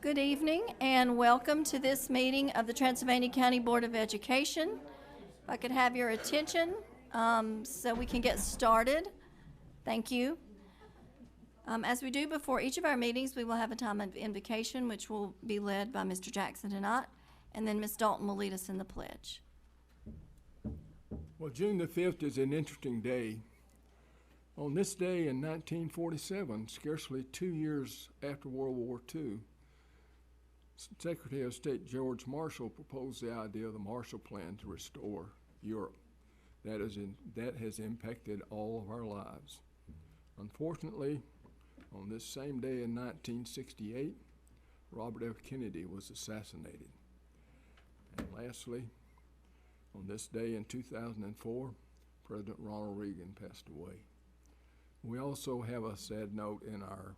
Good evening and welcome to this meeting of the Transylvania County Board of Education. If I could have your attention so we can get started. Thank you. As we do before each of our meetings, we will have a time of invocation, which will be led by Mr. Jackson tonight, and then Ms. Dalton will lead us in the pledge. Well, June the 5th is an interesting day. On this day in 1947, scarcely 2 years after World War II, Secretary of State George Marshall proposed the idea of the Marshall Plan to restore Europe. That has impacted all of our lives. Unfortunately, on this same day in 1968, Robert F. Kennedy was assassinated. And lastly, on this day in 2004, President Ronald Reagan passed away. We also have a sad note in our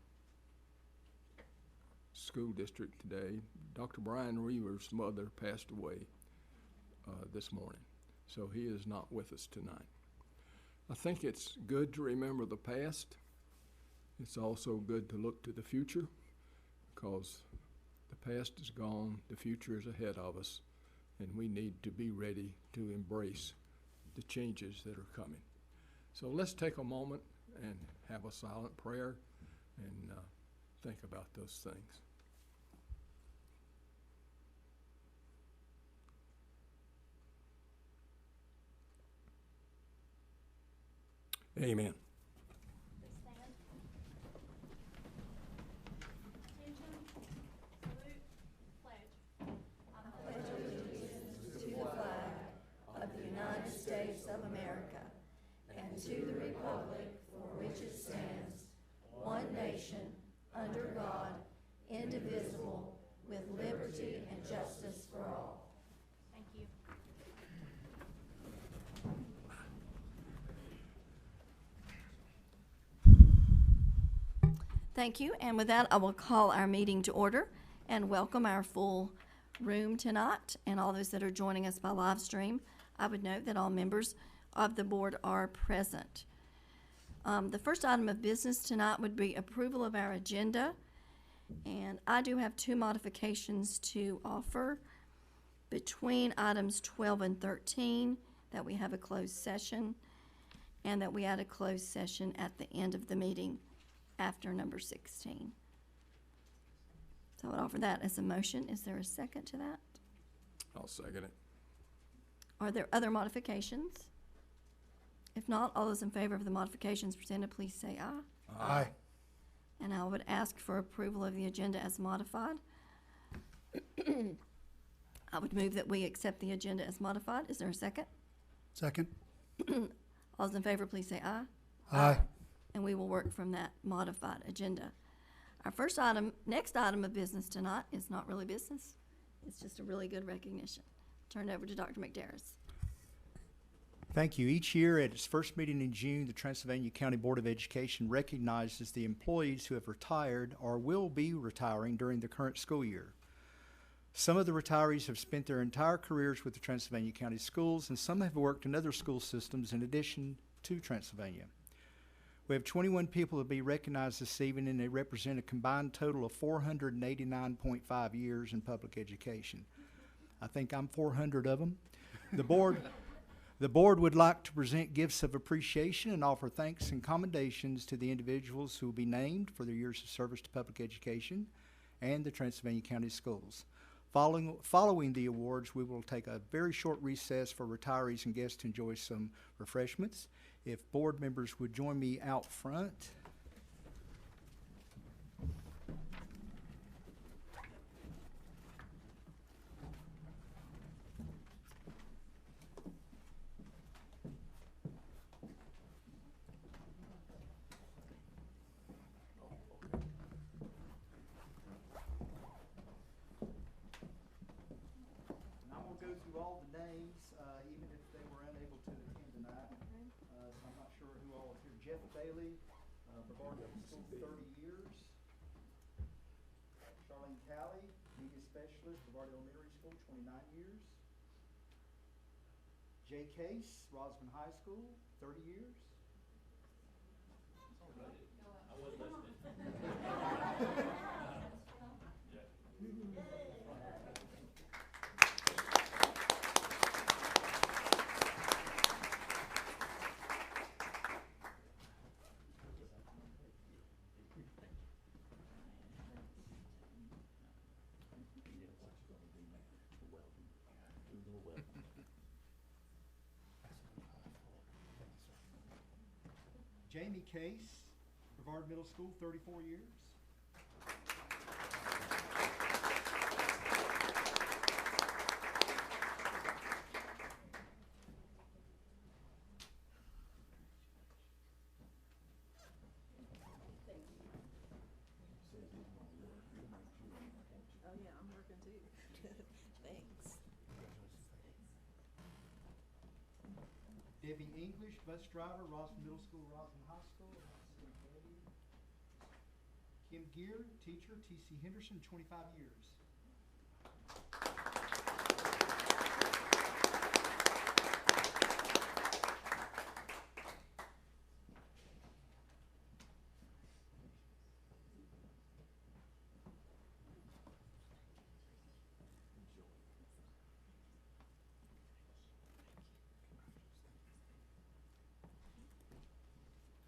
school district today. Dr. Brian Reaver's mother passed away this morning, so he is not with us tonight. I think it's good to remember the past. It's also good to look to the future, because the past is gone, the future is ahead of us, and we need to be ready to embrace the changes that are coming. So let's take a moment and have a silent prayer and think about those things. Amen. States of America, and to the republic for which it stands, one nation, under God, indivisible, with liberty and justice for all. Thank you. Thank you, and with that, I will call our meeting to order and welcome our full room tonight and all those that are joining us by live stream. I would note that all members of the board are present. The first item of business tonight would be approval of our agenda, and I do have two modifications to offer between items 12 and 13, that we have a closed session and that we add a closed session at the end of the meeting after number 16. So I would offer that as a motion. Is there a second to that? I'll second it. Are there other modifications? If not, all those in favor of the modifications presented, please say aye. Aye. And I would ask for approval of the agenda as modified. I would move that we accept the agenda as modified. Is there a second? Second. All those in favor, please say aye. Aye. And we will work from that modified agenda. Our next item of business tonight is not really business. It's just a really good recognition. Turn it over to Dr. McDarris. Thank you. Each year at its first meeting in June, the Transylvania County Board of Education recognizes the employees who have retired or will be retiring during the current school year. Some of the retirees have spent their entire careers with the Transylvania County Schools, and some have worked in other school systems in addition to Transylvania. We have 21 people to be recognized this evening, and they represent a combined total of 489.5 years in public education. I think I'm 400 of them. The board would like to present gifts of appreciation and offer thanks and commendations to the individuals who will be named for their years of service to public education and the Transylvania County Schools. Following the awards, we will take a very short recess for retirees and guests to enjoy some refreshments. If board members would join me out front. Go through all the names, even if they were unable to attend tonight. So I'm not sure who all is here. Jeff Bailey, Brevard Middle School, 30 years. Charlene Talley, Media Specialist, Brevard Elementary School, 29 years. Jay Case, Rosman High School, 30 years. I was listening. Jamie Case, Brevard Middle School, 34 years. Oh, yeah, I'm working too. Thanks. Debbie English, bus driver, Roslyn Middle School, Roslyn High School. Kim Gear, teacher, TC Henderson, 25 years.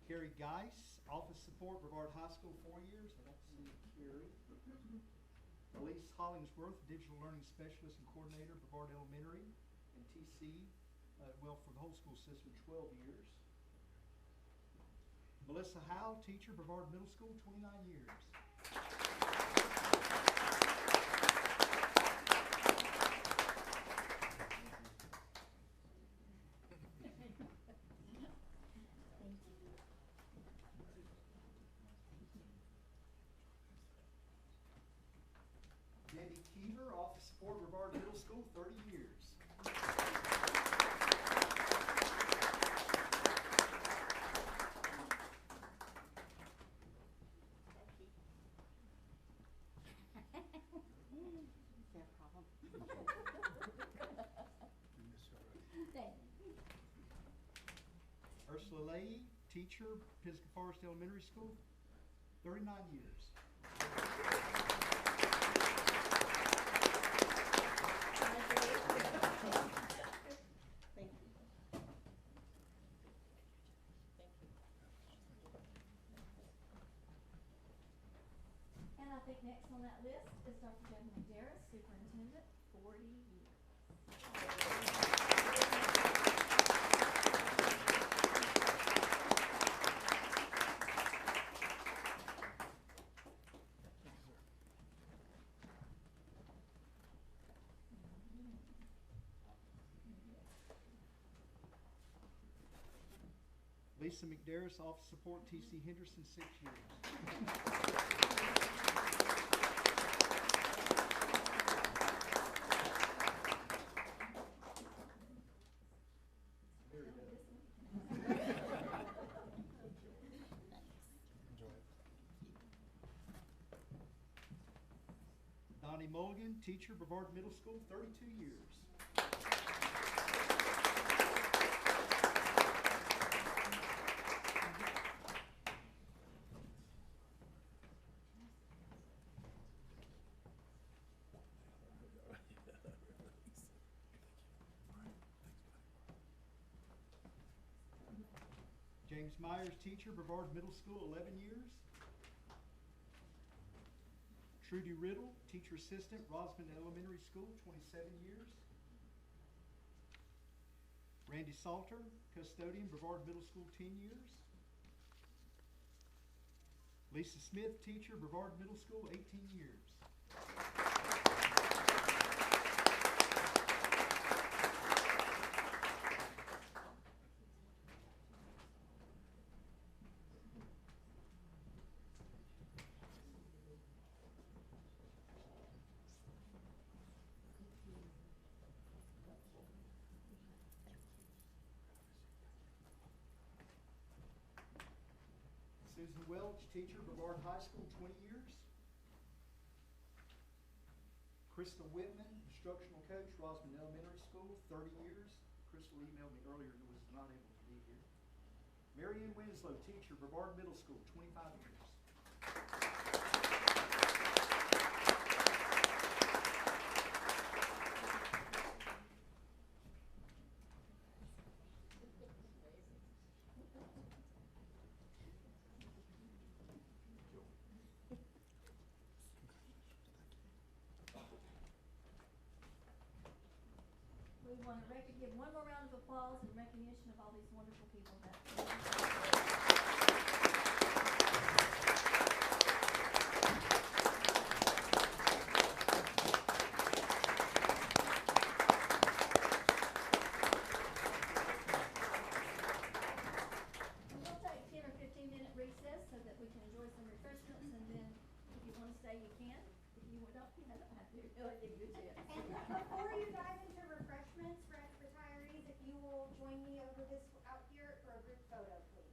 Carrie Geis, office support, Brevard High School, 4 years. I don't see Carrie. Elise Hollingsworth, digital learning specialist and coordinator, Brevard Elementary and TC, well, for the whole school system, 12 years. Melissa Howe, teacher, Brevard Middle School, 29 years. Debbie Keever, office support, Brevard Middle School, 30 years. Ursula Leahy, teacher, Pisgah Forest Elementary School, 39 years. Thank you. And I think next on that list is Dr. Jen McDarris, superintendent, 40 years. Lisa McDarris, office support, TC Henderson, 6 years. Donnie Mulligan, teacher, Brevard Middle School, 32 years. James Myers, teacher, Brevard Middle School, 11 years. Trudy Riddle, teacher assistant, Rosamond Elementary School, 27 years. Randy Salter, custodian, Brevard Middle School, 10 years. Lisa Smith, teacher, Brevard Middle School, 18 years. Susan Welch, teacher, Brevard High School, 20 years. Crystal Whitman, instructional coach, Rosamond Elementary School, 30 years. Crystal emailed me earlier and was not able to be here. Marianne Winslow, teacher, Brevard Middle School, 25 years. We want to give one more round of applause in recognition of all these wonderful people that. And before you dive into refreshments for retirees, if you will join me over this out here for a group photo, please.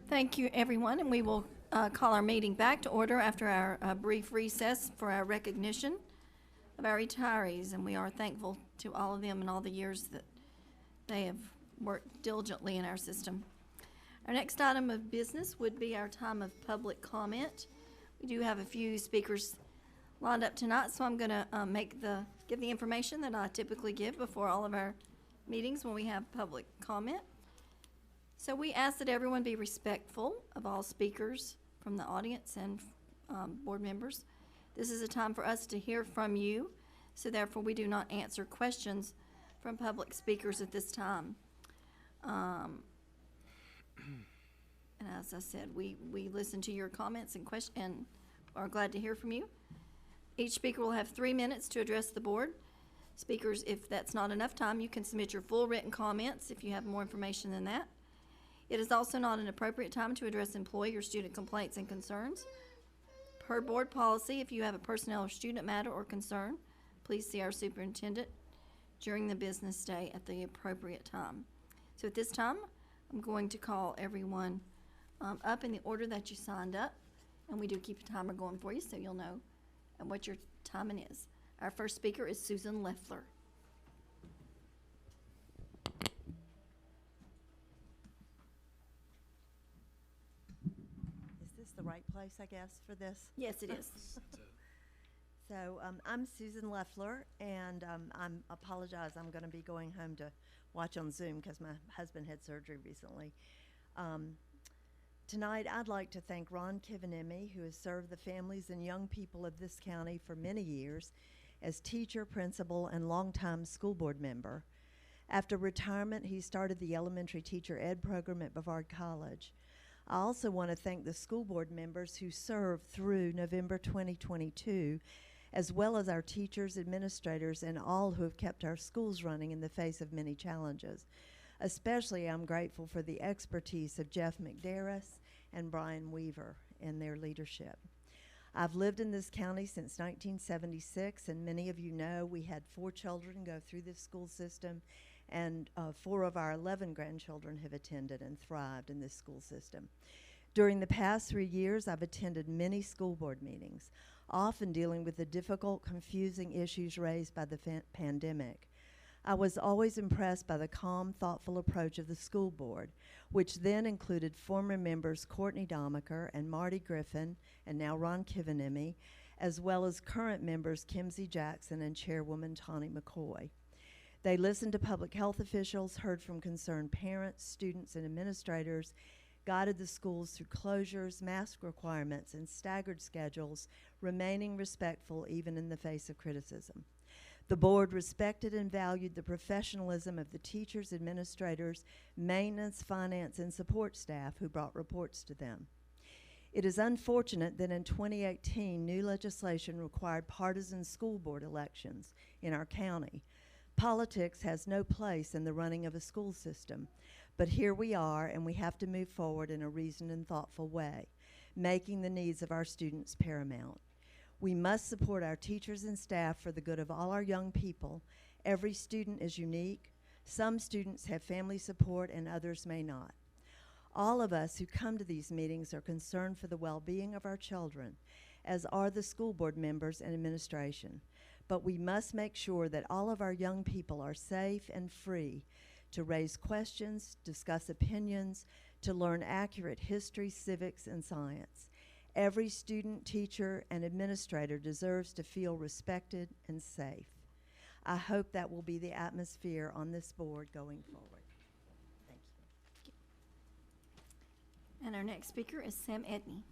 Thank you, everyone, and we will call our meeting back to order after our brief recess for our recognition of our retirees, and we are thankful to all of them and all the years that they have worked diligently in our system. Our next item of business would be our time of public comment. We do have a few speakers lined up tonight, so I'm going to give the information that I typically give before all of our meetings when we have public comment. So we ask that everyone be respectful of all speakers from the audience and board members. This is a time for us to hear from you, so therefore we do not answer questions from public speakers at this time. And as I said, we listen to your comments and questions and are glad to hear from you. Each speaker will have 3 minutes to address the board. Speakers, if that's not enough time, you can submit your full written comments if you have more information than that. It is also not an appropriate time to address employee or student complaints and concerns. Per board policy, if you have a personnel or student matter or concern, please see our superintendent during the business day at the appropriate time. So at this time, I'm going to call everyone up in the order that you signed up, and we do keep a timer going for you so you'll know what your timing is. Our first speaker is Susan Leffler. Is this the right place, I guess, for this? Yes, it is. So I'm Susan Leffler, and I apologize. I'm going to be going home to watch on Zoom because my husband had surgery recently. Tonight, I'd like to thank Ron Kivanemi, who has served the families and young people of this county for many years as teacher, principal, and longtime school board member. After retirement, he started the elementary teacher ed program at Brevard College. I also want to thank the school board members who served through November 2022, as well as our teachers, administrators, and all who have kept our schools running in the face of many challenges. Especially, I'm grateful for the expertise of Jeff McDarris and Brian Weaver and their leadership. I've lived in this county since 1976, and many of you know we had 4 children go through this school system, and 4 of our 11 grandchildren have attended and thrived in this school system. During the past 3 years, I've attended many school board meetings, often dealing with the difficult, confusing issues raised by the pandemic. I was always impressed by the calm, thoughtful approach of the school board, which then included former members Courtney Domaker and Marty Griffin, and now Ron Kivanemi, as well as current members Kimsey Jackson and Chairwoman Tawny McCoy. They listened to public health officials, heard from concerned parents, students, and administrators, guided the schools through closures, mask requirements, and staggered schedules, remaining respectful even in the face of criticism. The board respected and valued the professionalism of the teachers, administrators, maintenance, finance, and support staff who brought reports to them. It is unfortunate that in 2018, new legislation required partisan school board elections in our county. Politics has no place in the running of a school system, but here we are, and we have to move forward in a reasoned and thoughtful way, making the needs of our students paramount. We must support our teachers and staff for the good of all our young people. Every student is unique. Some students have family support and others may not. All of us who come to these meetings are concerned for the well-being of our children, as are the school board members and administration. But we must make sure that all of our young people are safe and free to raise questions, discuss opinions, to learn accurate history, civics, and science. Every student, teacher, and administrator deserves to feel respected and safe. I hope that will be the atmosphere on this board going forward. Thank you. And our next speaker is Sam Edney.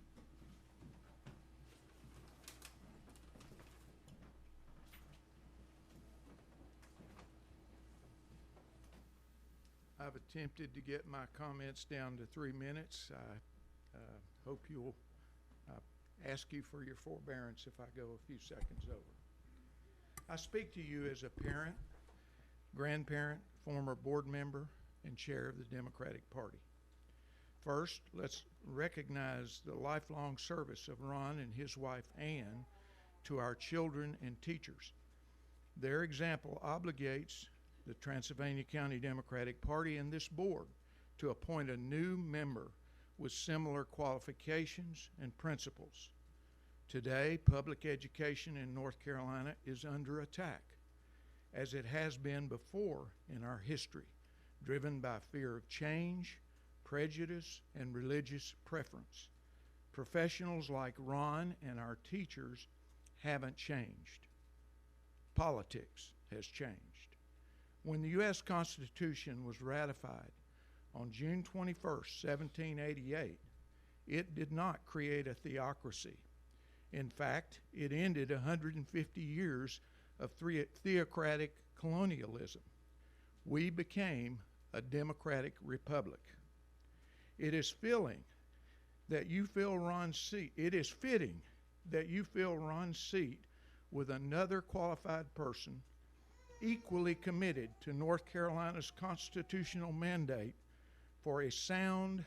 I've attempted to get my comments down to 3 minutes. I hope you'll ask you for your forbearance if I go a few seconds over. I speak to you as a parent, grandparent, former board member, and chair of the Democratic Party. First, let's recognize the lifelong service of Ron and his wife, Ann, to our children and teachers. Their example obligates the Transylvania County Democratic Party and this board to appoint a new member with similar qualifications and principles. Today, public education in North Carolina is under attack, as it has been before in our history, driven by fear of change, prejudice, and religious preference. Professionals like Ron and our teachers haven't changed. Politics has changed. When the U.S. Constitution was ratified on June 21st, 1788, it did not create a theocracy. In fact, it ended 150 years of theocratic colonialism. We became a democratic republic. It is fitting that you fill Ron's seat with another qualified person equally committed to North Carolina's constitutional mandate for a sound,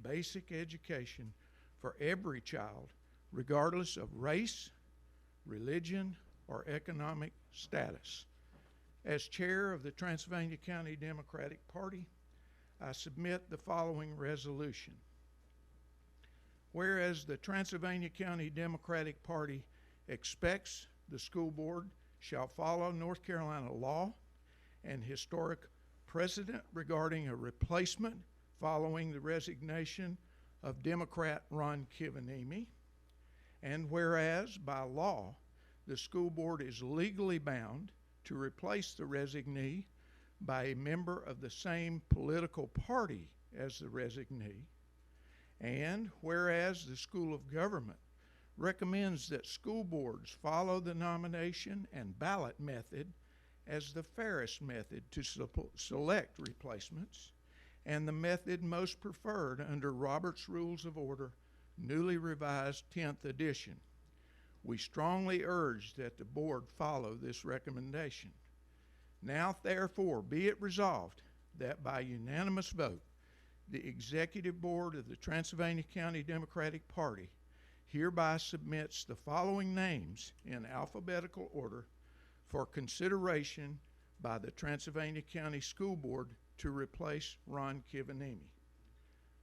basic education for every child, regardless of race, religion, or economic status. As chair of the Transylvania County Democratic Party, I submit the following resolution. Whereas the Transylvania County Democratic Party expects the school board shall follow North Carolina law and historic precedent regarding a replacement following the resignation of Democrat Ron Kivanimi, and whereas by law the school board is legally bound to replace the resignee by a member of the same political party as the resignee, and whereas the School of Government recommends that school boards follow the nomination and ballot method as the fairest method to select replacements and the method most preferred under Robert's Rules of Order, newly revised 10th edition. We strongly urge that the board follow this recommendation. Now, therefore, be it resolved that by unanimous vote, the Executive Board of the Transylvania County Democratic Party hereby submits the following names in alphabetical order for consideration by the Transylvania County School Board to replace Ron Kivanimi.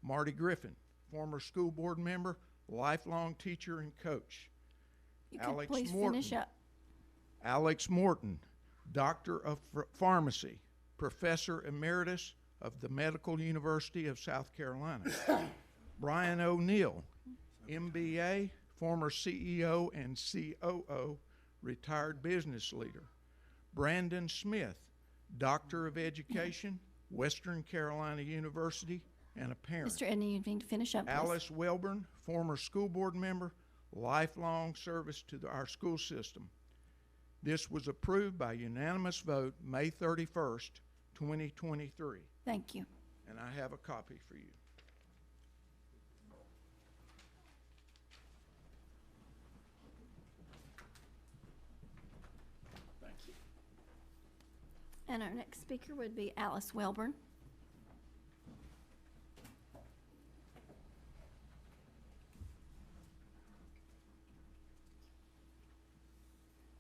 Marty Griffin, former school board member, lifelong teacher and coach. You could please finish up. Alex Morton, Doctor of Pharmacy, Professor Emeritus of the Medical University of South Carolina. Brian O'Neill, MBA, former CEO and COO, retired business leader. Brandon Smith, Doctor of Education, Western Carolina University, and a parent. Mr. Edney, you need to finish up, please. Alice Welburn, former school board member, lifelong service to our school system. This was approved by unanimous vote May 31st, 2023. Thank you. And I have a copy for you. Thank you. And our next speaker would be Alice Welburn.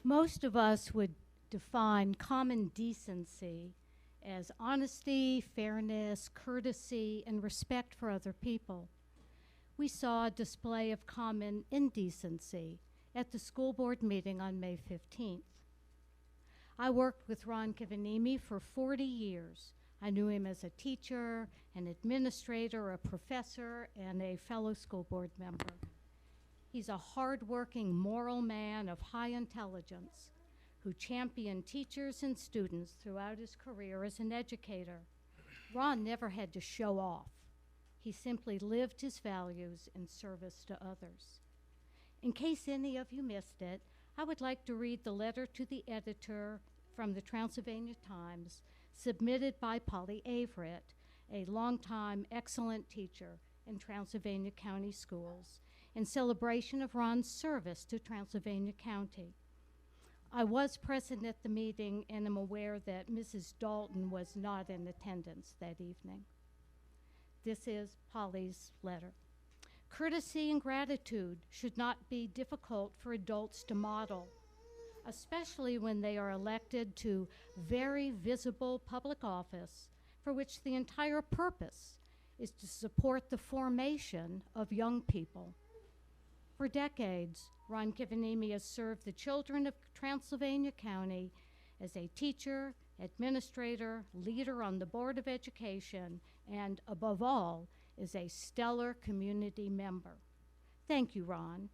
Most of us would define common decency as honesty, fairness, courtesy, and respect for other people. We saw a display of common indecency at the school board meeting on May 15th. I worked with Ron Kivanimi for 40 years. I knew him as a teacher, an administrator, a professor, and a fellow school board member. He's a hard-working, moral man of high intelligence who championed teachers and students throughout his career as an educator. Ron never had to show off. He simply lived his values in service to others. In case any of you missed it, I would like to read the letter to the editor from the Transylvania Times submitted by Polly Averett, a longtime excellent teacher in Transylvania County schools, in celebration of Ron's service to Transylvania County. I was present at the meeting and am aware that Mrs. Dalton was not in attendance that evening. This is Polly's letter. Courtesy and gratitude should not be difficult for adults to model. especially when they are elected to very visible public office for which the entire purpose is to support the formation of young people. For decades, Ron Kivanimi has served the children of Transylvania County as a teacher, administrator, leader on the Board of Education, and above all, is a stellar community member. Thank you, Ron.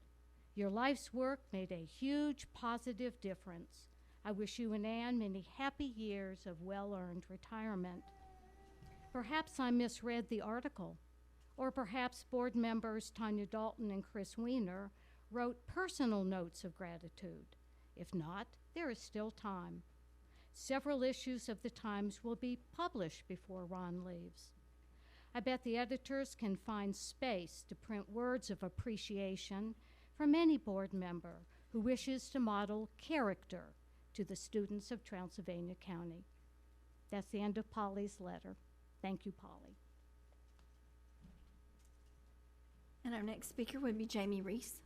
Your life's work made a huge positive difference. I wish you and Ann many happy years of well-earned retirement. Perhaps I misread the article, or perhaps board members Tanya Dalton and Chris Weiner wrote personal notes of gratitude. If not, there is still time. Several issues of the Times will be published before Ron leaves. I bet the editors can find space to print words of appreciation from any board member who wishes to model character to the students of Transylvania County. That's the end of Polly's letter. Thank you, Polly. And our next speaker would be Jamie Reese.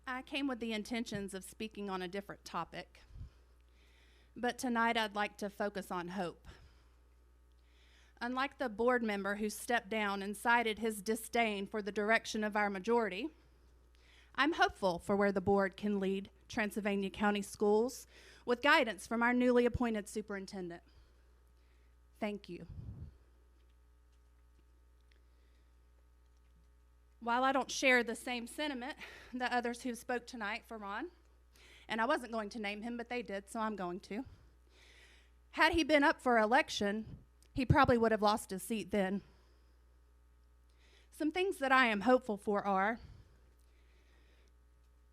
I came with the intentions of speaking on a different topic, but tonight I'd like to focus on hope. Unlike the board member who stepped down and cited his disdain for the direction of our majority, I'm hopeful for where the board can lead Transylvania County Schools with guidance from our newly appointed superintendent. Thank you. While I don't share the same sentiment that others who spoke tonight for Ron, and I wasn't going to name him, but they did, so I'm going to. Had he been up for election, he probably would have lost his seat then. Some things that I am hopeful for are,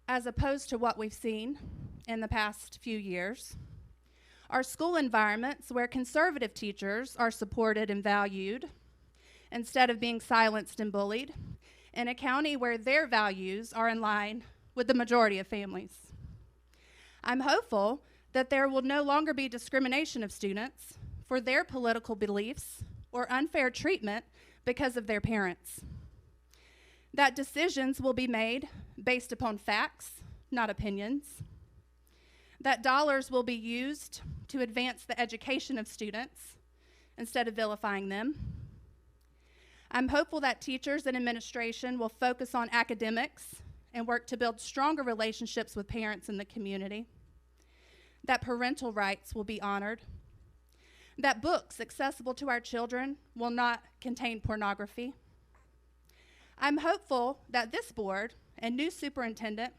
as opposed to what we've seen in the past few years, are school environments where conservative teachers are supported and valued instead of being silenced and bullied, in a county where their values are in line with the majority of families. I'm hopeful that there will no longer be discrimination of students for their political beliefs or unfair treatment because of their parents. That decisions will be made based upon facts, not opinions. That dollars will be used to advance the education of students instead of vilifying them. I'm hopeful that teachers and administration will focus on academics and work to build stronger relationships with parents in the community. That parental rights will be honored. That books accessible to our children will not contain pornography. I'm hopeful that this board and new superintendent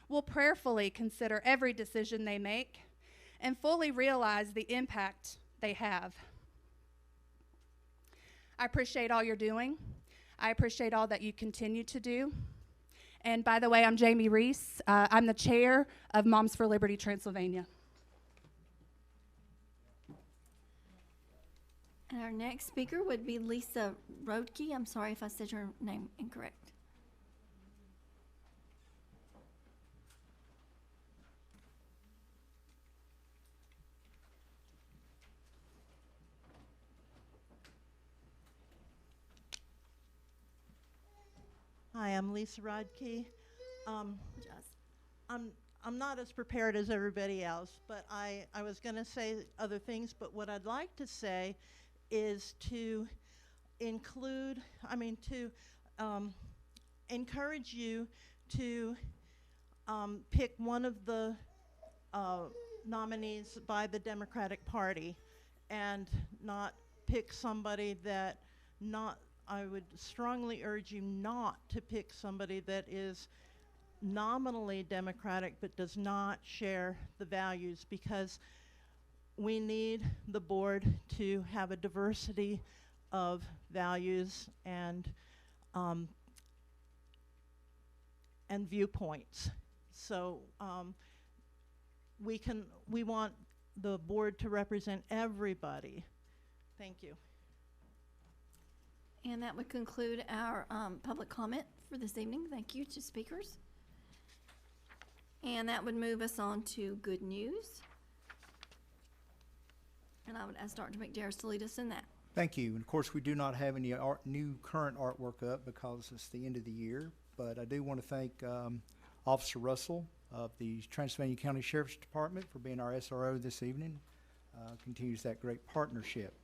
will prayerfully consider every decision they make and fully realize the impact they have. I appreciate all you're doing. I appreciate all that you continue to do. And by the way, I'm Jamie Reese. I'm the chair of Moms for Liberty Transylvania. And our next speaker would be Lisa Rodke. I'm sorry if I said your name incorrect. Hi, I'm Lisa Rodke. Just. I'm not as prepared as everybody else, but I was going to say other things, but what I'd like to say is to include, to encourage you to pick one of the nominees by the Democratic Party and not pick somebody that I would strongly urge you not to pick somebody that is nominally democratic but does not share the values, because we need the board to have a diversity of values and viewpoints. So we want the board to represent everybody. Thank you. And that would conclude our public comment for this evening. Thank you to speakers. And that would move us on to good news. And I would ask Dr. McDarris to lead us in that. Thank you. And of course, we do not have any new current artwork up because it's the end of the year, but I do want to thank Officer Russell of the Transylvania County Sheriff's Department for being our SRO this evening. Continues that great partnership.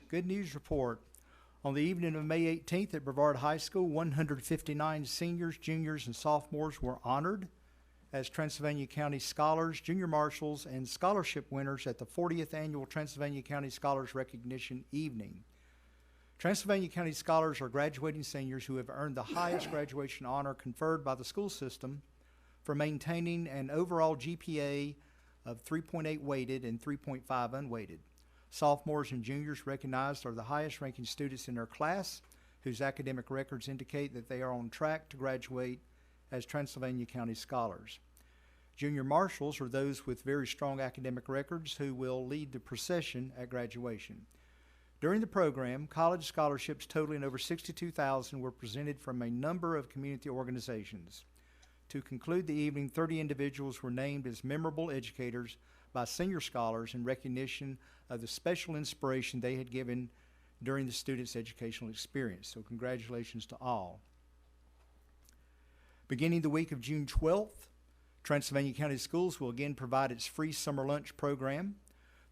Good news report. On the evening of May 18th at Brevard High School, 159 seniors, juniors, and sophomores were honored as Transylvania County Scholars, Junior Marshals, and Scholarship winners at the 40th Annual Transylvania County Scholars Recognition Evening. Transylvania County Scholars are graduating seniors who have earned the highest graduation honor conferred by the school system for maintaining an overall GPA of 3.8 weighted and 3.5 unweighted. Sophomores and juniors recognized are the highest ranking students in their class whose academic records indicate that they are on track to graduate as Transylvania County Scholars. Junior Marshals are those with very strong academic records who will lead the procession at graduation. During the program, college scholarships totaling over $62,000 were presented from a number of community organizations. To conclude the evening, 30 individuals were named as memorable educators by senior scholars in recognition of the special inspiration they had given during the students' educational experience. So congratulations to all. Beginning the week of June 12th, Transylvania County Schools will again provide its free summer lunch program.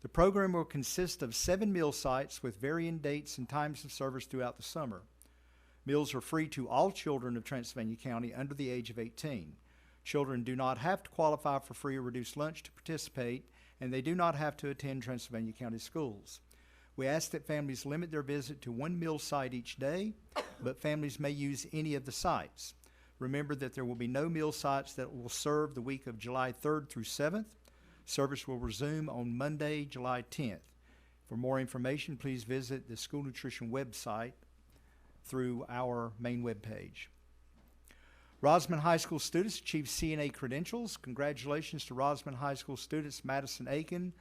The program will consist of 7 meal sites with varying dates and times of service throughout the summer. Meals are free to all children of Transylvania County under the age of 18. Children do not have to qualify for free or reduced lunch to participate, and they do not have to attend Transylvania County Schools. We ask that families limit their visit to 1 meal site each day, but families may use any of the sites. Remember that there will be no meal sites that will serve the week of July 3rd through 7th. Service will resume on Monday, July 10th. For more information, please visit the school nutrition website through our main webpage. Rosman High School students achieved CNA credentials. Congratulations to Rosman High School students Madison Aiken,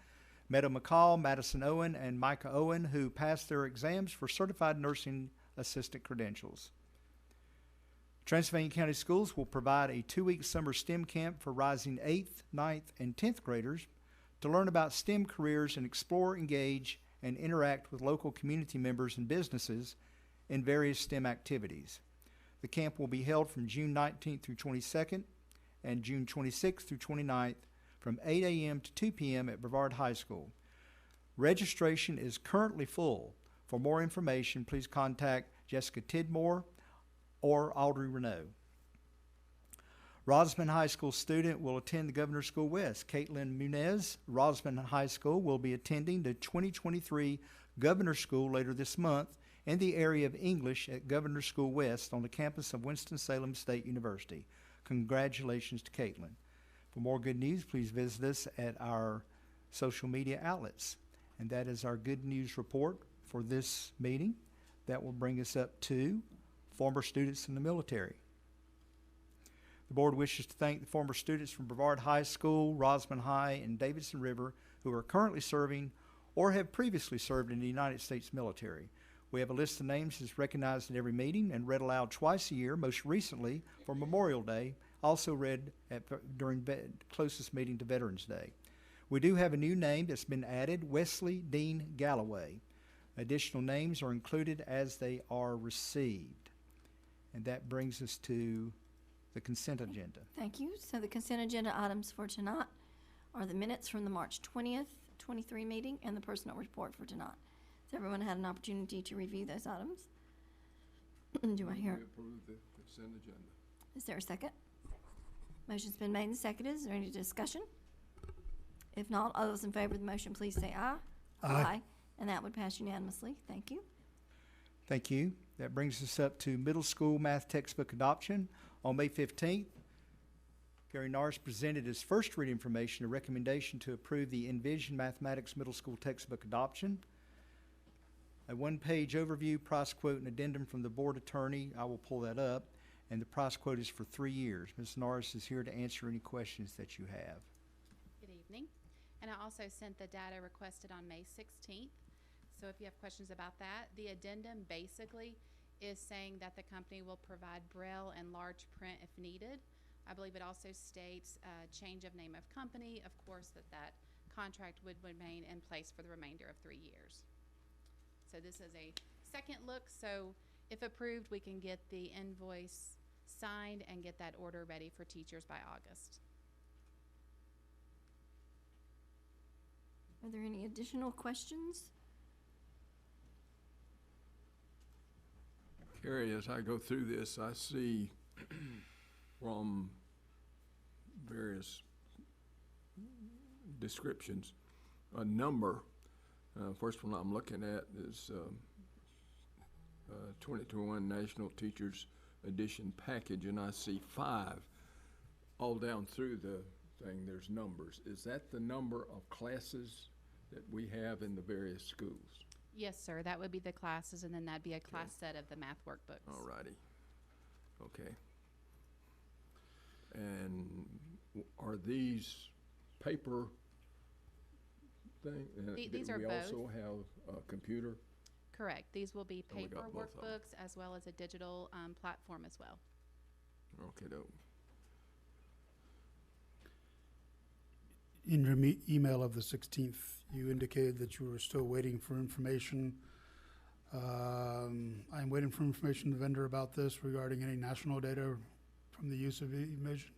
Meadow McCall, Madison Owen, and Micah Owen, who passed their exams for Certified Nursing Assistant credentials. Transylvania County Schools will provide a 2-week summer STEM camp for rising 8th, 9th, and 10th graders to learn about STEM careers and explore, engage, and interact with local community members and businesses in various STEM activities. The camp will be held from June 19th through 22nd and June 26th through 29th from 8 a.m. to 2 p.m. at Brevard High School. Registration is currently full. For more information, please contact Jessica Tidmore or Audrey Renault. Rosman High School student will attend the Governor's School West. Caitlin Munez, Rosman High School, will be attending the 2023 Governor's School later this month in the area of English at Governor's School West on the campus of Winston-Salem State University. Congratulations to Caitlin. For more good news, please visit us at our social media outlets. And that is our good news report for this meeting. That will bring us up to former students in the military. The board wishes to thank the former students from Brevard High School, Rosman High, and Davidson River who are currently serving or have previously served in the United States military. We have a list of names that's recognized at every meeting and read aloud twice a year, most recently for Memorial Day, also read during closest meeting to Veterans Day. We do have a new name that's been added, Wesley Dean Galloway. Additional names are included as they are received. And that brings us to the consent agenda. Thank you. So the consent agenda items for tonight are the minutes from the March 20th, 23 meeting and the personal report for tonight. Has everyone had an opportunity to review those items? Do I hear? We approve the consent agenda. Is there a second? Motion's been made and seconded. Is there any discussion? If not, all those in favor of the motion, please say aye. Aye. And that would pass unanimously. Thank you. Thank you. That brings us up to middle school math textbook adoption. On May 15th, Gary Norris presented as first read information a recommendation to approve the Envision Mathematics Middle School textbook adoption. A one-page overview, price quote, and addendum from the board attorney. I will pull that up. And the price quote is for 3 years. Ms. Norris is here to answer any questions that you have. Good evening. And I also sent the data requested on May 16th. So if you have questions about that, the addendum basically is saying that the company will provide Braille and large print if needed. I believe it also states change of name of company. Of course, that contract would remain in place for the remainder of 3 years. So this is a second look. So if approved, we can get the invoice signed and get that order ready for teachers by August. Are there any additional questions? Carrie, as I go through this, I see from various descriptions a number. First one I'm looking at is 2021 National Teachers Edition package, and I see 5 all down through the thing. There's numbers. Is that the number of classes that we have in the various schools? Yes, sir. That would be the classes, and then that'd be a class set of the math workbooks. All righty. Okay. And are these paper things? These are we both. also have a computer? Correct. These will be And we paper got both of 'em. workbooks as well as a digital platform as well. Okay, doke. In your email of the 16th, you indicated that you were still waiting for information. I'm waiting for information from the vendor about this regarding any national data from the use of eMision.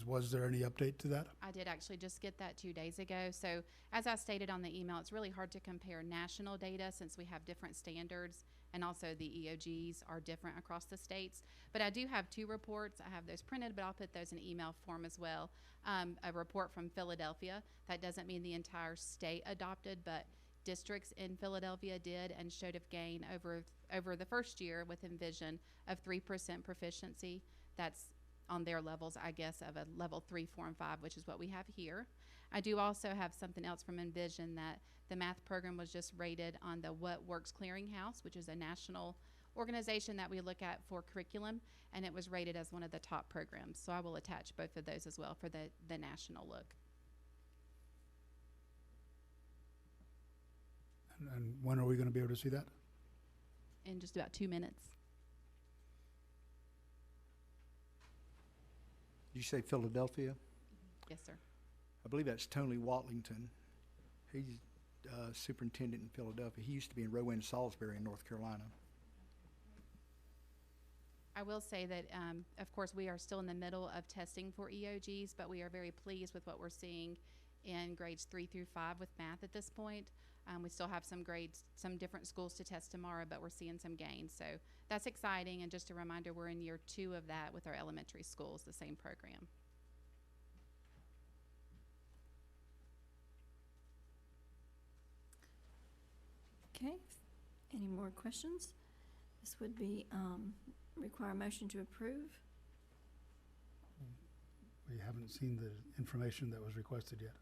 Was there any update to that? I did actually just get that 2 days ago. So as I stated on the email, it's really hard to compare national data since we have different standards, and also the EOGs are different across the states. But I do have 2 reports. I have those printed, but I'll put those in email form as well. A report from Philadelphia. That doesn't mean the entire state adopted, but districts in Philadelphia did, and showed a gain over the first year with Envision of 3% proficiency. That's on their levels, I guess, of a level 3, 4, and 5, which is what we have here. I do also have something else from Envision that the math program was just rated on the What Works Clearinghouse, which is a national organization that we look at for curriculum, and it was rated as one of the top programs. So I will attach both of those as well for the national look. And when are we going to be able to see that? In just about 2 minutes. Did you say Philadelphia? Yes, sir. I believe that's Tony Watlington. He's superintendent in Philadelphia. He used to be in Rowan, Salisbury in North Carolina. I will say that, of course, we are still in the middle of testing for EOGs, but we are very pleased with what we're seeing in grades 3 through 5 with math at this point. We still have some grades, some different schools to test tomorrow, but we're seeing some gains. So that's exciting. And just a reminder, we're in year 2 of that with our elementary schools, the same program. Okay, any more questions? This would be, require a motion to approve. We haven't seen the information that was requested yet.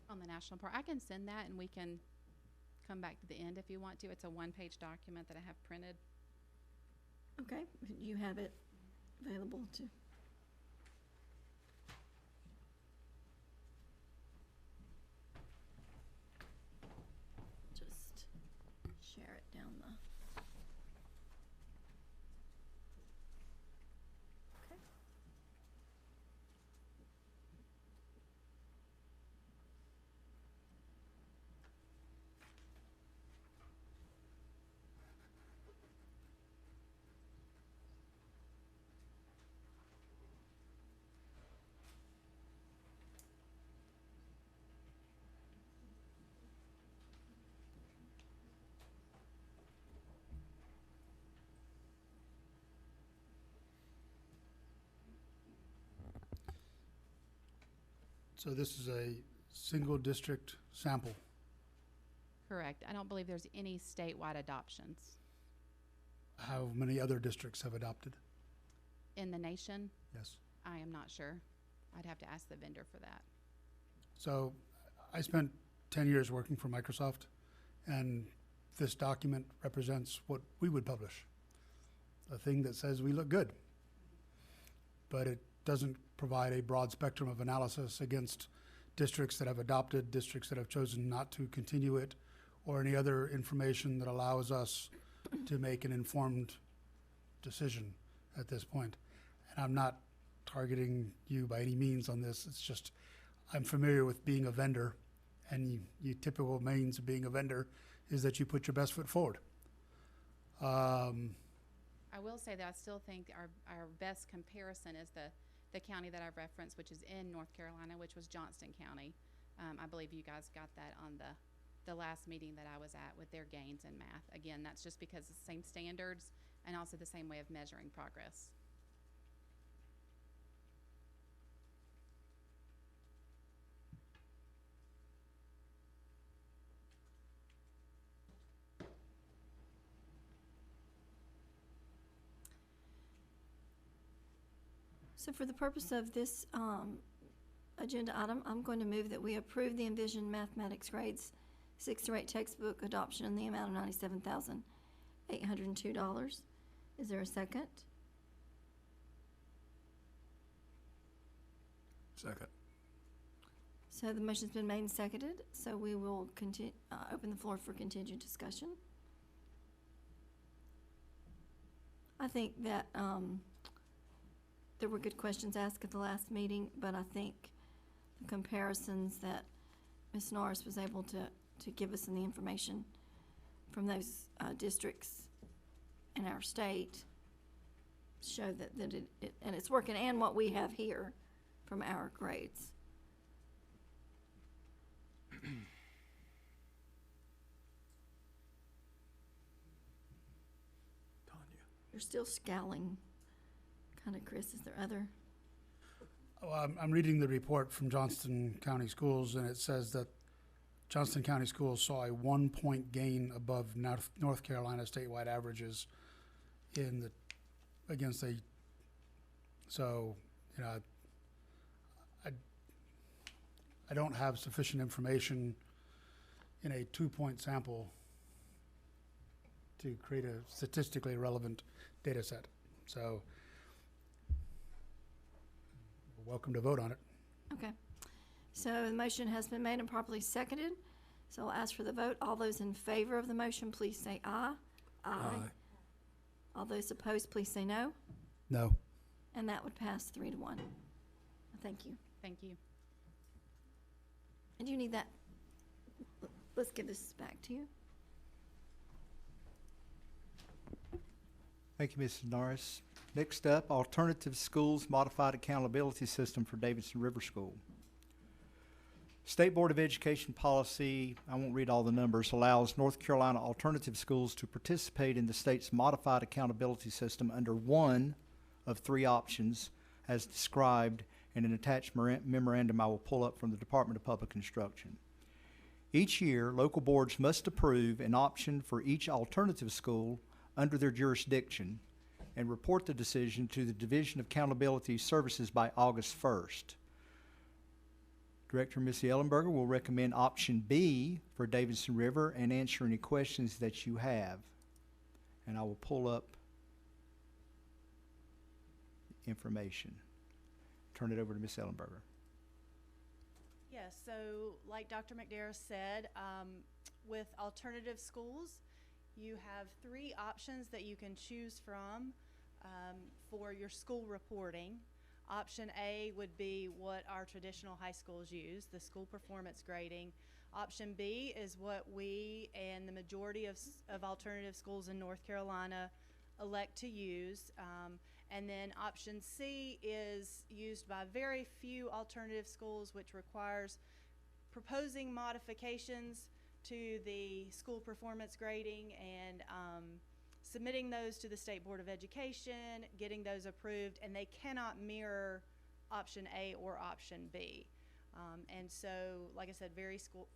On the national part, I can send that and we can come back to the end if you want to. It's a 1-page document that I have printed. Okay, you have it available to. Just share it down the. Okay. So this is a single district sample. Correct. I don't believe there's any statewide adoptions. How many other districts have adopted? in the nation? Yes. I am not sure. I'd have to ask the vendor for that. So I spent 10 years working for Microsoft, and this document represents what we would publish. A thing that says we look good. But it doesn't provide a broad spectrum of analysis against districts that have adopted, districts that have chosen not to continue it, or any other information that allows us to make an informed decision at this point. And I'm not targeting you by any means on this. It's just I'm familiar with being a vendor, and you typical means of being a vendor is that you put your best foot forward. I will say that I still think our best comparison is the county that I've referenced, which is in North Carolina, which was Johnston County. I believe you guys got that on the last meeting that I was at with their gains in math. Again, that's just because it's the same standards and also the same way of measuring progress. So for the purpose of this agenda item, I'm going to move that we approve the Envision Mathematics grades 6 through 8 textbook adoption in the amount of $97,802. Is there a second? Second. So the motion's been made and seconded, so we will open the floor for continued discussion. I think that there were good questions asked at the last meeting, but I think the comparisons that Ms. Norris was able to give us in the information from those districts in our state show that it and it's working, and what we have here from our grades. Tanya. You're still scowling, kind of, Chris. Is there other? Oh, I'm reading the report from Johnston County Schools, and it says that Johnston County Schools saw a 1-point gain above North Carolina statewide averages against a, so, you know, I don't have sufficient information in a 2-point sample to create a statistically relevant data set. So, you're welcome to vote on it. Okay. So the motion has been made and properly seconded. So I'll ask for the vote. All those in favor of the motion, please say aye. Aye. All those opposed, please say no. No. And that would pass 3-1. Thank you. Thank you. And you need that. Let's give this back to you. Thank you, Mrs. Norris. Next up, Alternative Schools Modified Accountability System for Davidson River School. State Board of Education policy, I won't read all the numbers, allows North Carolina alternative schools to participate in the state's modified accountability system under one of 3 options as described in an attached memorandum I will pull up from the Department of Public Instruction. Each year, local boards must approve an option for each alternative school under their jurisdiction and report the decision to the Division of Accountability Services by August 1st. Director Missy Ellenberger will recommend option B for Davidson River and answer any questions that you have. And I will pull up information. Turn it over to Ms. Ellenberger. Yes, so like Dr. McDarrah said, with alternative schools, you have 3 options that you can choose from for your school reporting. Option A would be what our traditional high schools use, the school performance grading. Option B is what we and the majority of alternative schools in North Carolina elect to use. And then option C is used by very few alternative schools, which requires proposing modifications to the school performance grading and submitting those to the State Board of Education, getting those approved, and they cannot mirror option A or option B. And so, like I said,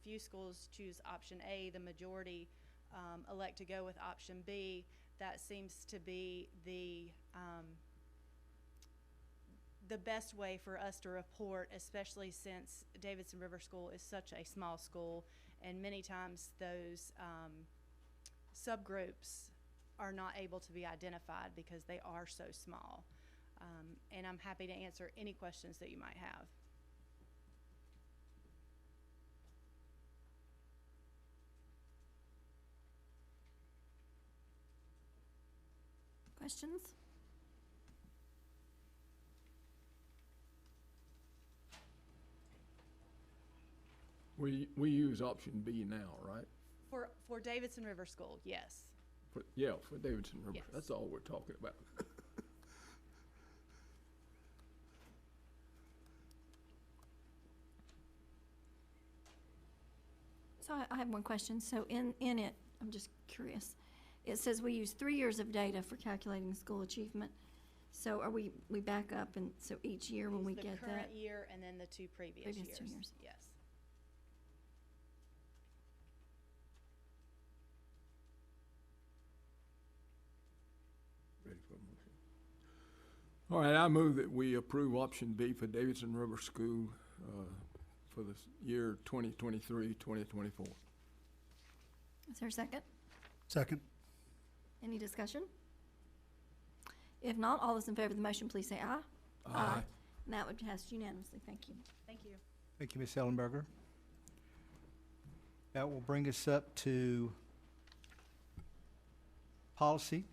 few schools choose option A. The majority elect to go with option B. That seems to be the the best way for us to report, especially since Davidson River School is such a small school, and many times those subgroups are not able to be identified because they are so small. And I'm happy to answer any questions that you might have. Questions? We use option B now, right? For Davidson River School, yes. Yeah, for Davidson River. Yes. That's all we're talking about. So I have one question. So in it, I'm just curious. It says we use 3 years of data for calculating school achievement. So are we back up, and so each year when we The get that? current year and then the two previous Previous years. 2 years. Yes. Ready for a motion? All right, I move that we approve option B for Davidson River School for the year 2023, 2024. Is there a second? Second. Any discussion? If not, all those in favor of the motion, please say aye. Aye. And that would pass unanimously. Thank you. Thank you. Thank you, Ms. Ellenberger. That will bring us up to policy.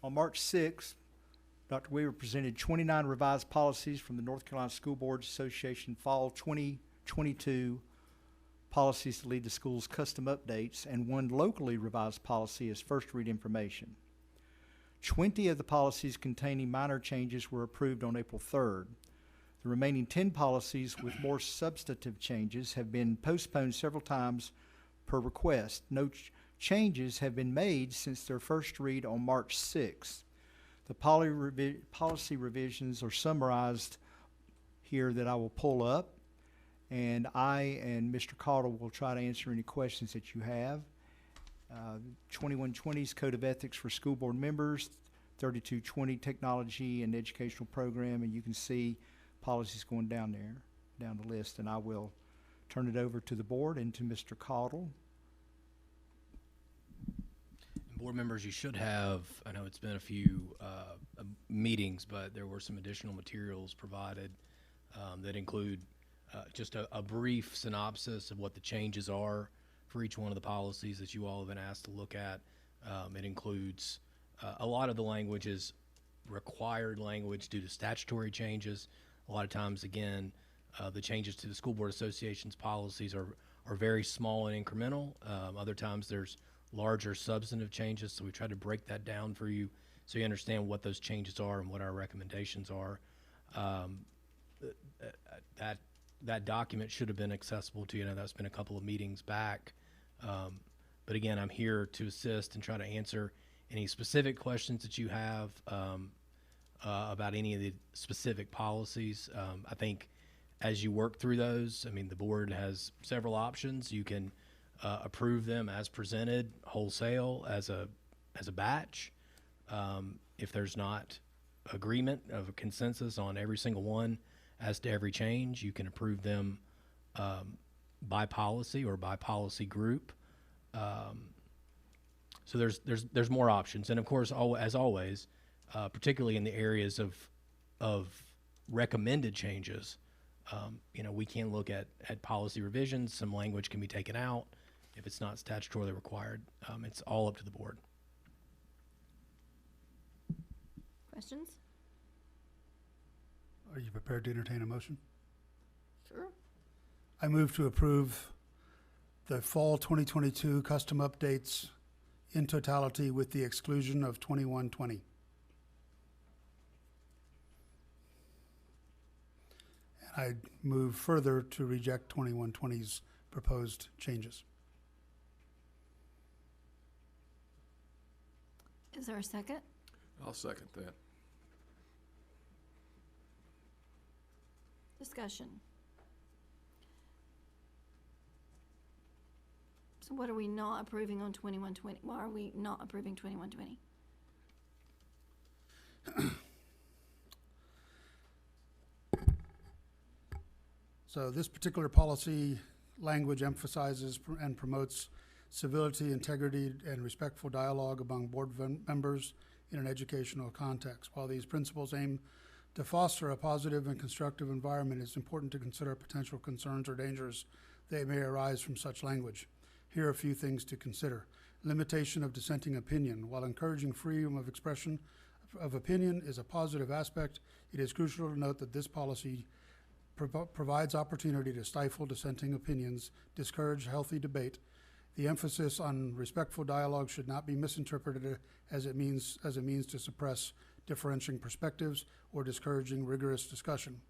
On March 6th, Dr. Weaver presented 29 revised policies from the North Carolina School Boards Association Fall 2022 policies to lead the school's custom updates, and one locally revised policy as first read information. 20 of the policies containing minor changes were approved on April 3rd. The remaining 10 policies with more substantive changes have been postponed several times per request. No changes have been made since their first read on March 6th. The policy revisions are summarized here that I will pull up, and I and Mr. Caudle will try to answer any questions that you have. 2120's Code of Ethics for School Board Members, 3220 Technology and Educational Program, and you can see policies going down there, down the list, and I will turn it over to the board and to Mr. Caudle. Board members, you should have, I know it's been a few meetings, but there were some additional materials provided that include just a brief synopsis of what the changes are for each one of the policies that you all have been asked to look at. It includes a lot of the language is required language due to statutory changes. A lot of times, again, the changes to the School Board Association's policies are very small and incremental. Other times there's larger substantive changes, so we try to break that down for you so you understand what those changes are and what our recommendations are. That document should have been accessible to you. Now, that's been a couple of meetings back. But again, I'm here to assist and try to answer any specific questions that you have about any of the specific policies. I think as you work through those, I mean, the board has several options. You can approve them as presented wholesale as a batch. If there's not agreement of a consensus on every single one as to every change, you can approve them by policy or by policy group. So there's more options, and of course, as always, particularly in the areas of recommended changes, we can look at policy revisions. Some language can be taken out if it's not statutorily required. It's all up to the board. Questions? Are you prepared to entertain a motion? Sure. I move to approve the fall 2022 custom updates in totality with the exclusion of 2120. And I move further to reject 2120's proposed changes. Is there a second? I'll second that. Discussion. So what are we not approving on 2120? Why are we not approving 2120? So this particular policy language emphasizes and promotes civility, integrity, and respectful dialogue among board members in an educational context. While these principles aim to foster a positive and constructive environment, it's important to consider potential concerns or dangers that may arise from such language. Here are a few things to consider. Limitation of dissenting opinion. While encouraging freedom of expression of opinion is a positive aspect, it is crucial to note that this policy provides opportunity to stifle dissenting opinions, discourage healthy debate. The emphasis on respectful dialogue should not be misinterpreted as a means to suppress differentiating perspectives or discouraging rigorous discussion.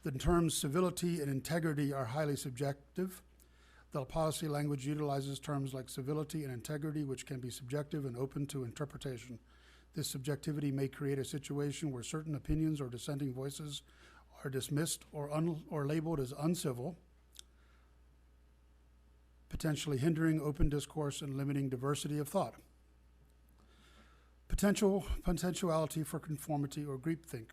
The terms civility and integrity are highly subjective. The policy language utilizes terms like civility and integrity, which can be subjective and open to interpretation. This subjectivity may create a situation where certain opinions or dissenting voices are dismissed or labeled as uncivil, potentially hindering open discourse and limiting diversity of thought. Potentiality for conformity or groupthink.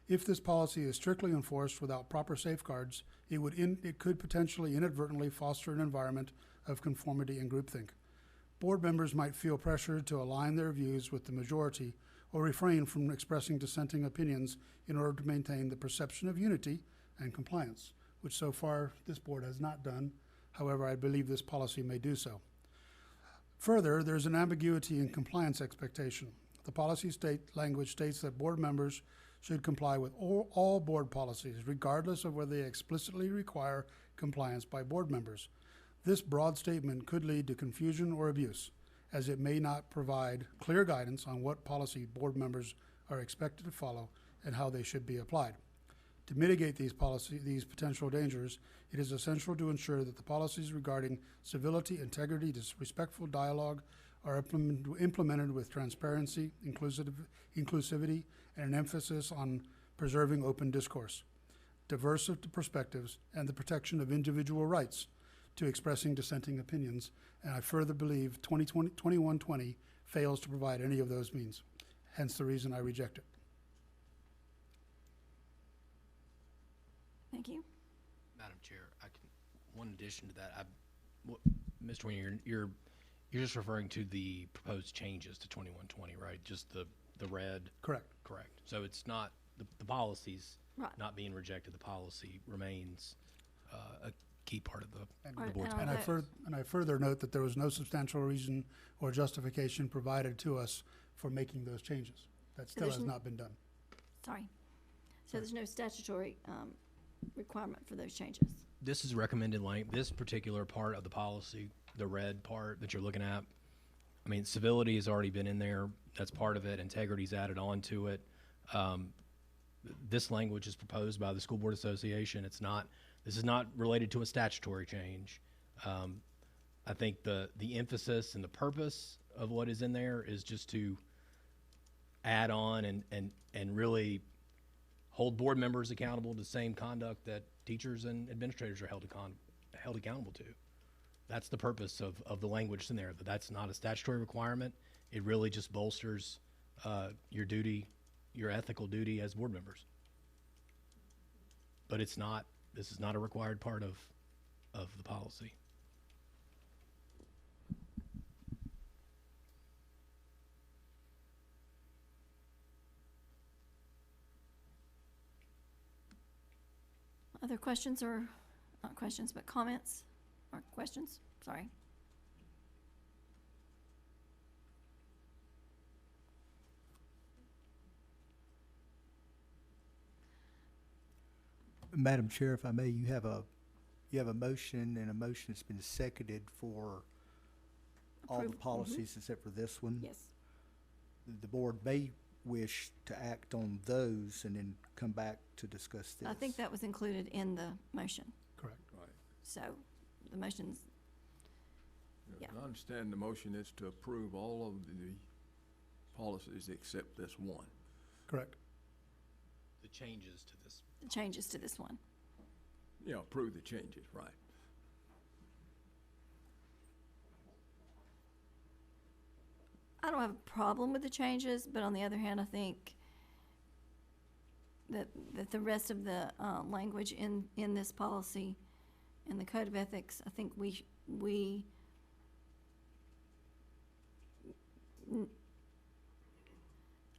If this policy is strictly enforced without proper safeguards, it could potentially inadvertently foster an environment of conformity and groupthink. Board members might feel pressured to align their views with the majority or refrain from expressing dissenting opinions in order to maintain the perception of unity and compliance, which so far this board has not done. However, I believe this policy may do so. Further, there's an ambiguity in compliance expectation. The policy language states that board members should comply with all board policies, regardless of whether they explicitly require compliance by board members. This broad statement could lead to confusion or abuse, as it may not provide clear guidance on what policy board members are expected to follow and how they should be applied. To mitigate these potential dangers, it is essential to ensure that the policies regarding civility, integrity, respectful dialogue are implemented with transparency, inclusivity, and an emphasis on preserving open discourse, diverse perspectives, and the protection of individual rights to expressing dissenting opinions. And I further believe 2120 fails to provide any of those means, hence the reason I reject it. Thank you. Madam Chair, one addition to that, Mr. Wiener, you're just referring to the proposed changes to 2120, right? Just the red? Correct. Correct. So it's not, the policies Right. not being rejected, the policy remains a key part of the Or- board's and policy. And I further note that there was no substantial reason or justification provided to us for making those changes. That still there's has n- not been done. Sorry. So there's no statutory requirement for those changes. This is recommended this particular part of the policy, the red part that you're looking at. I mean, civility has already been in there. That's part of it. Integrity's added on to it. This language is proposed by the School Board Association. This is not related to a statutory change. I think the emphasis and the purpose of what is in there is just to add on and really hold board members accountable to the same conduct that teachers and administrators are held accountable to. That's the purpose of the language in there, but that's not a statutory requirement. It really just bolsters your duty, your ethical duty as board members. But this is not a required part of the policy. Other questions or, not questions, but comments or questions? Sorry. Madam Chair, if I may, you have a motion, and a motion that's been seconded for all the Approval. policies except for this one. Yes. The board may wish to act on those and then come back to discuss this. I think that was included in the motion. Correct. Right. So the motion's, Yeah. I understand the motion is to approve all of the policies except this one. Correct. The changes to this. the changes to this one. Yeah, approve the changes, right. I don't have a problem with the changes, but on the other hand, I think that the rest of the language in this policy and the code of ethics, I think I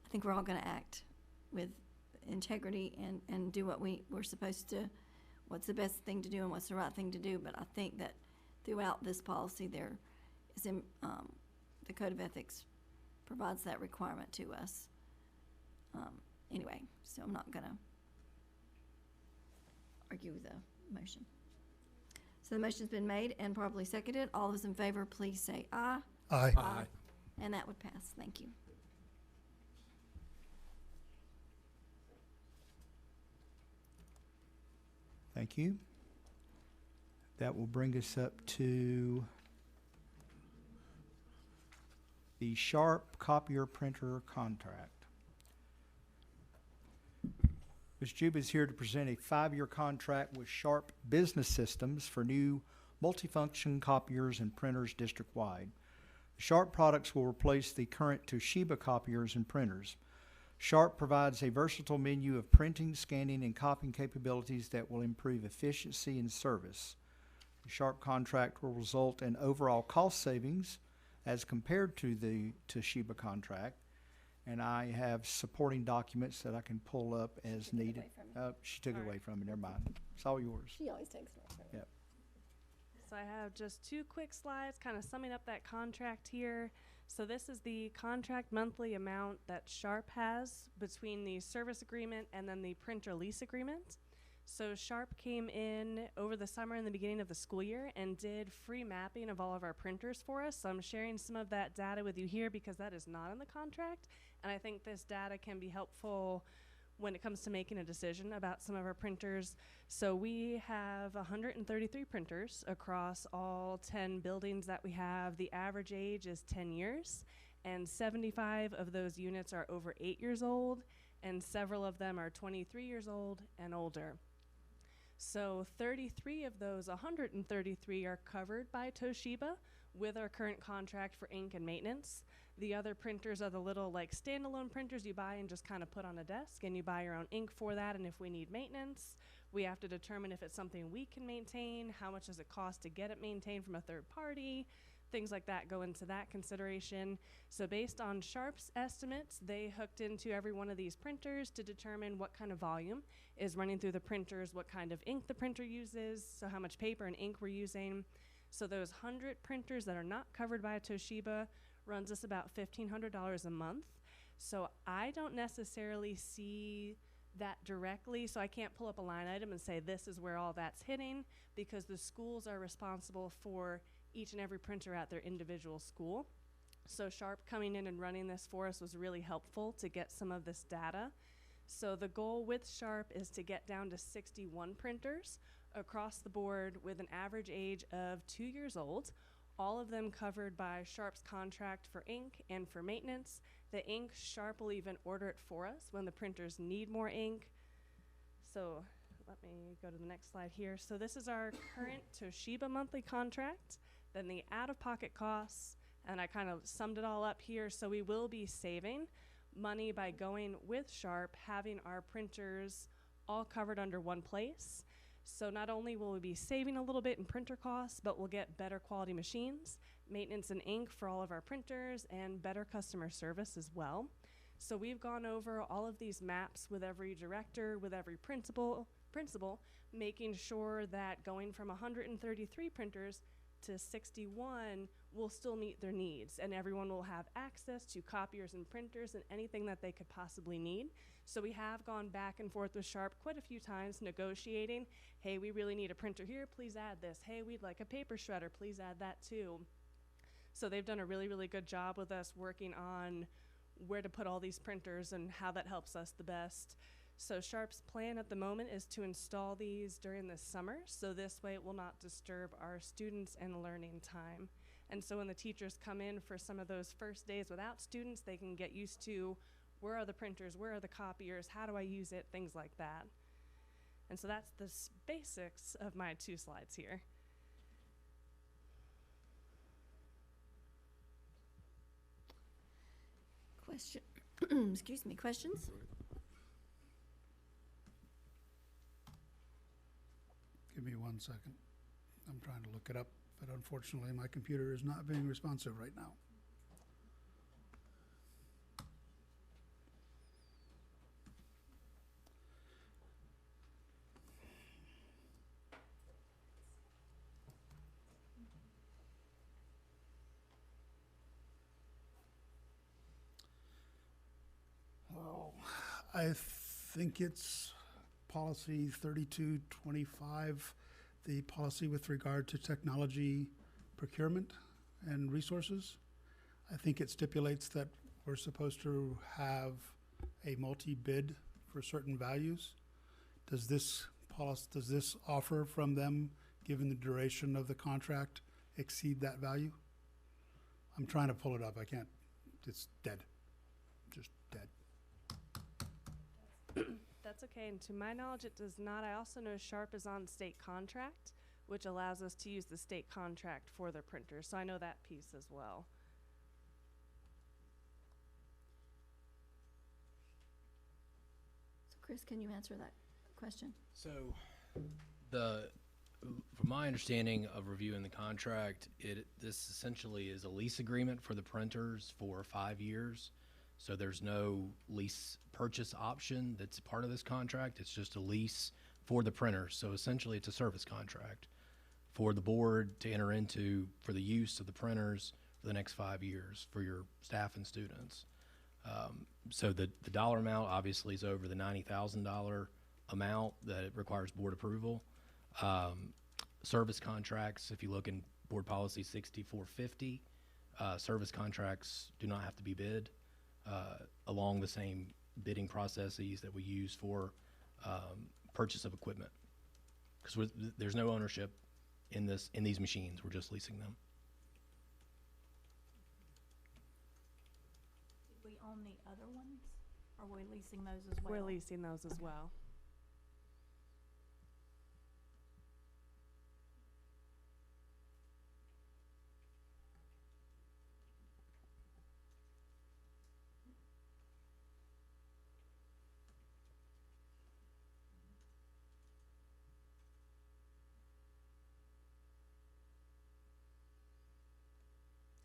think we're all going to act with integrity and do what we're supposed to, what's the best thing to do and what's the right thing to do. But I think that throughout this policy there is the code of ethics provides that requirement to us. Anyway, so I'm not going to argue with the motion. So the motion's been made and properly seconded. All those in favor, please say aye. Aye. Aye. And that would pass. Thank you. Thank you. That will bring us up to the Sharp copier printer contract. Ms. Juba is here to present a 5-year contract with Sharp Business Systems for new multifunction copiers and printers district-wide. The Sharp products will replace the current Toshiba copiers and printers. Sharp provides a versatile menu of printing, scanning, and copying capabilities that will improve efficiency and service. The Sharp contract will result in overall cost savings as compared to the Toshiba contract, and I have supporting documents that I can pull up as needed. She took it away from me. Never mind. It's all yours. She always takes it away. Yep. So I have just 2 quick slides kind of summing up that contract here. So this is the contract monthly amount that Sharp has between the service agreement and then the printer lease agreement. So Sharp came in over the summer and the beginning of the school year and did free mapping of all of our printers for us. So I'm sharing some of that data with you here because that is not in the contract. And I think this data can be helpful when it comes to making a decision about some of our printers. So we have 133 printers across all 10 buildings that we have. The average age is 10 years, and 75 of those units are over 8 years old, and several of them are 23 years old and older. So 33 of those 133 are covered by Toshiba with our current contract for ink and maintenance. The other printers are the little like standalone printers you buy and just kind of put on a desk, and you buy your own ink for that. And if we need maintenance, we have to determine if it's something we can maintain, how much does it cost to get it maintained from a third party, things like that go into that consideration. So based on Sharp's estimates, they hooked into every one of these printers to determine what kind of volume is running through the printers, what kind of ink the printer uses, so how much paper and ink we're using. So those 100 printers that are not covered by Toshiba runs us about $1,500 a month. So I don't necessarily see that directly, so I can't pull up a line item and say this is where all that's hitting, because the schools are responsible for each and every printer at their individual school. So Sharp coming in and running this for us was really helpful to get some of this data. So the goal with Sharp is to get down to 61 printers across the board with an average age of 2 years old, all of them covered by Sharp's contract for ink and for maintenance. The ink, Sharp will even order it for us when the printers need more ink. So let me go to the next slide here. So this is our current Toshiba monthly contract, then the out-of-pocket costs, and I kind of summed it all up here. So we will be saving money by going with Sharp, having our printers all covered under one place. So not only will we be saving a little bit in printer costs, but we'll get better quality machines, maintenance and ink for all of our printers, and better customer service as well. So we've gone over all of these maps with every director, with every principal, making sure that going from 133 printers to 61 will still meet their needs, and everyone will have access to copiers and printers and anything that they could possibly need. So we have gone back and forth with Sharp quite a few times negotiating, hey, we really need a printer here, please add this. Hey, we'd like a paper shredder, please add that too. So they've done a really, really good job with us working on where to put all these printers and how that helps us the best. So Sharp's plan at the moment is to install these during the summer, so this way it will not disturb our students and learning time. And so when the teachers come in for some of those first days without students, they can get used to where are the printers, where are the copiers, how do I use it, things like that. And so that's the basics of my 2 slides here. Question, excuse me, questions? Give me 1 second. I'm trying to look it up, but unfortunately my computer is not being responsive right now. Oh, I think it's policy 3225, the policy with regard to technology procurement and resources. I think it stipulates that we're supposed to have a multi-bid for certain values. Does this offer from them, given the duration of the contract, exceed that value? I'm trying to pull it up. I can't. It's dead. Just dead. That's okay, and to my knowledge, it does not. I also know Sharp is on state contract, which allows us to use the state contract for their printers, so I know that piece as well. So Chris, can you answer that question? So, from my understanding of reviewing the contract, this essentially is a lease agreement for the printers for 5 years. So there's no lease purchase option that's part of this contract. It's just a lease for the printers. So essentially it's a service contract for the board to enter into for the use of the printers for the next 5 years for your staff and students. So the dollar amount obviously is over the $90,000 amount that it requires board approval. Service contracts, if you look in board policy 6450, service contracts do not have to be bid. Along the same bidding processes that we use for purchase of equipment, because there's no ownership in these machines. We're just leasing them. Did we own the other ones? Or are we leasing those as well? We're leasing those as well.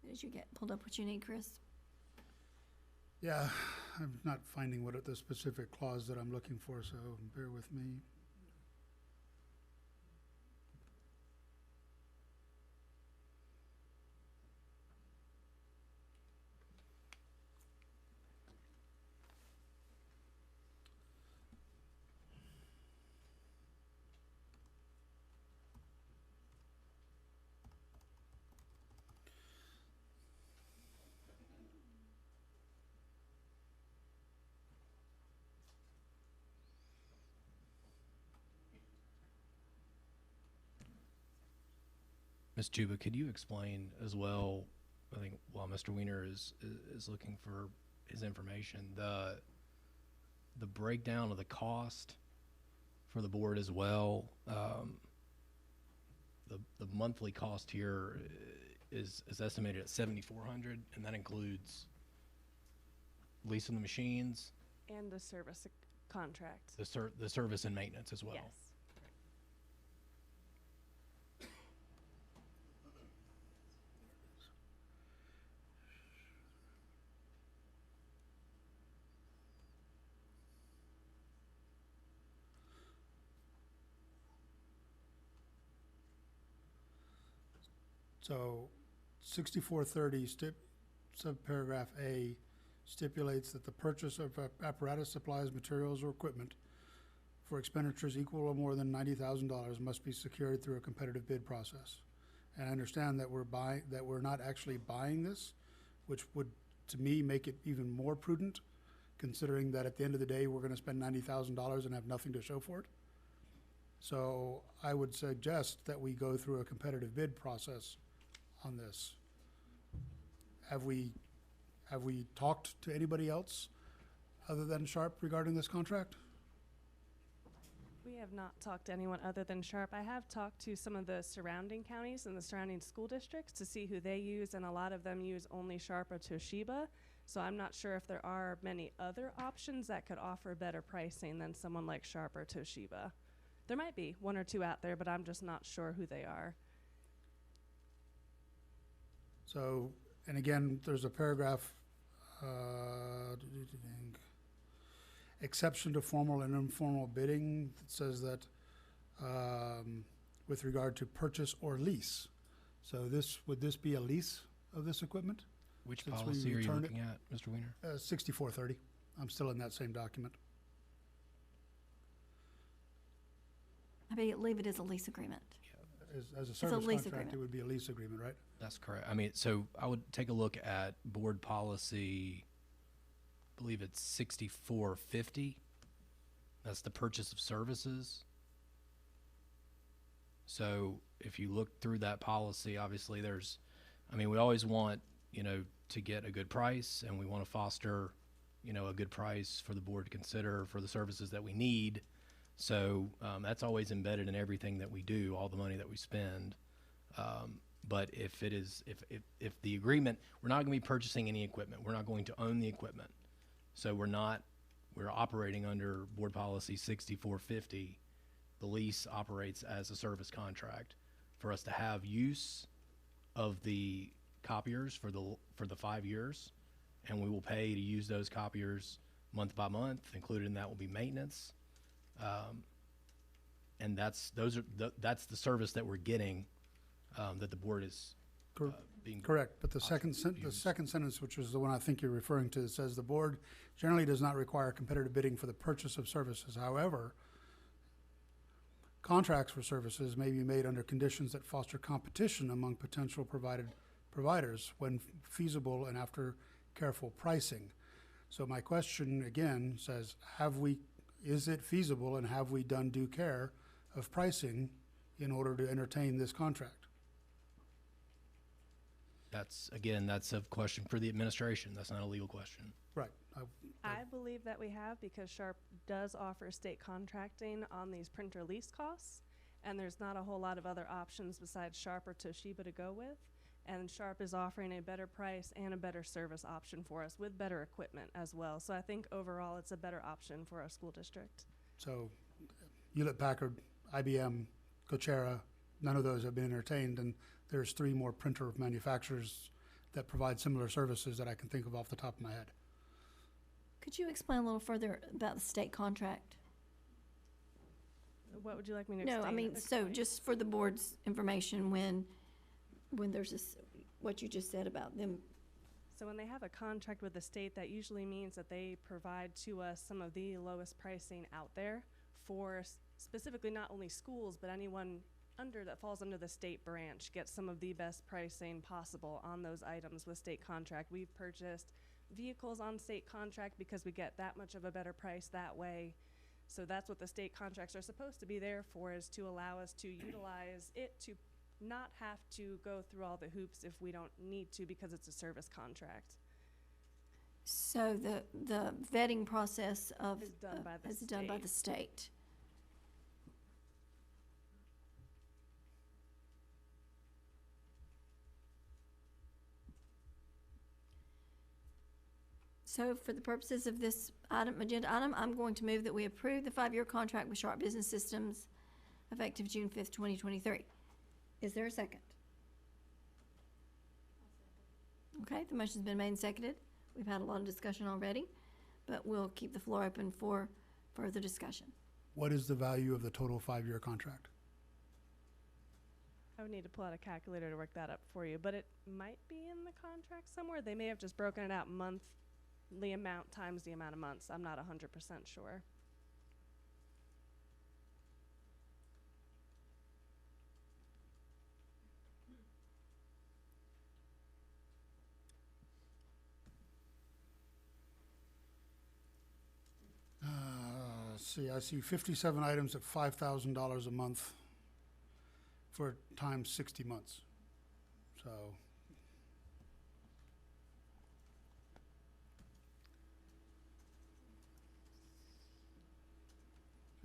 Did you get pulled up what you need, Chris? Yeah, I'm not finding what the specific clause that I'm looking for, so bear with me. Ms. Chuba, could you explain as well, I think while Mr. Weiner is looking for his information, the breakdown of the cost for the board as well? The monthly cost here is estimated at $7,400, and that includes leasing the machines And the service contract. the service and maintenance as well. Yes. So 6430 subparagraph A stipulates that the purchase of apparatus, supplies, materials, or equipment for expenditures equal or more than $90,000 must be secured through a competitive bid process. And I understand that we're not actually buying this, which would, to me, make it even more prudent, considering that at the end of the day, we're gonna spend $90,000 and have nothing to show for it. So I would suggest that we go through a competitive bid process on this. Have we talked to anybody else other than Sharp regarding this contract? We have not talked to anyone other than Sharp. I have talked to some of the surrounding counties and the surrounding school districts to see who they use, and a lot of them use only Sharp or Toshiba. So I'm not sure if there are many other options that could offer better pricing than someone like Sharp or Toshiba. There might be one or two out there, but I'm just not sure who they are. So, and again, there's a paragraph, exception to formal and informal bidding that says that with regard to purchase or lease. So would this be a lease of this equipment? Which Since we policy are you returned it? looking at, Mr. Weiner? 6430. I'm still in that same document. I believe it is a lease agreement. As a a service lease contract, agreement. it would be a lease agreement, right? That's correct. I mean, so I would take a look at board policy, I believe it's 6450. That's the purchase of services. So if you look through that policy, obviously we always want, to get a good price, and we want to foster, a good price for the board to consider for the services that we need. So that's always embedded in everything that we do, all the money that we spend. But if the agreement, we're not going to be purchasing any equipment. We're not going to own the equipment. So we're operating under board policy 6450. The lease operates as a service contract for us to have use of the copiers for the 5 years, and we will pay to use those copiers month by month. Included in that will be maintenance. And that's the service that we're getting, that the board is being Correct, but the second sentence, which is the one I think you're referring to, says the board generally does not require competitive bidding for the purchase of services. However, contracts for services may be made under conditions that foster competition among potential providers when feasible and after careful pricing. So my question again says, is it feasible, and have we done due care of pricing in order to entertain this contract? That's a question for the administration. That's not a legal question. Right. I believe that we have, because Sharp does offer state contracting on these printer lease costs, and there's not a whole lot of other options besides Sharp or Toshiba to go with. And Sharp is offering a better price and a better service option for us with better equipment as well. So I think overall it's a better option for our school district. So Hewlett-Packard, IBM, Cochera, none of those have been entertained, and there's 3 more printer manufacturers that provide similar services that I can think of off the top of my head. Could you explain a little further about the state contract? What would you like me to No, explain? I mean, so just for the board's information, when there's this, what you just said about them. So when they have a contract with the state, that usually means that they provide to us some of the lowest pricing out there for specifically not only schools, but anyone that falls under the state branch gets some of the best pricing possible on those items with state contract. We've purchased vehicles on state contract because we get that much of a better price that way. So that's what the state contracts are supposed to be there for, is to allow us to utilize it to not have to go through all the hoops if we don't need to, because it's a service contract. So the vetting process of Is done by the is done by state. the state. So for the purposes of this agenda item, I'm going to move that we approve the 5-year contract with Sharp Business Systems effective June 5th, 2023. Is there a second? Okay, the motion's been made and seconded. We've had a lot of discussion already, but we'll keep the floor open for further discussion. What is the value of the total 5-year contract? I would need to pull out a calculator to work that up for you, but it might be in the contract somewhere. They may have just broken it out monthly amount times the amount of months. I'm not 100% sure. I see 57 items at $5,000 a month for times 60 months. So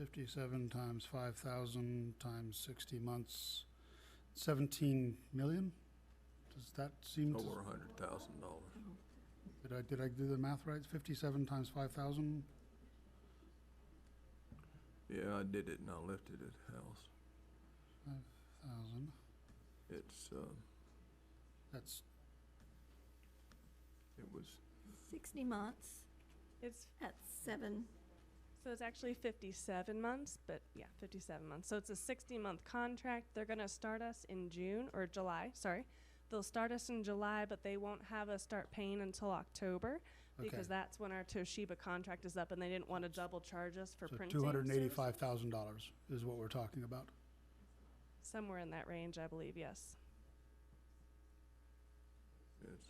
$57 times 5,000 times 60 months, 17 million? Does that seem to? Over $100,000. Did I do the math right? 57 times 5,000? Yeah, I did it and I left it at the house. 5,000. It's, That's it was, 60 months It's at 7. So it's actually 57 months, but yeah, 57 months. So it's a 60-month contract. They're going to start us in June or July, sorry. They'll start us in July, but they won't have us start paying until October because Okay. that's when our Toshiba contract is up and they didn't want to double charge us for so printing. $285,000 is what we're talking about. Somewhere in that range, I believe, yes. it's,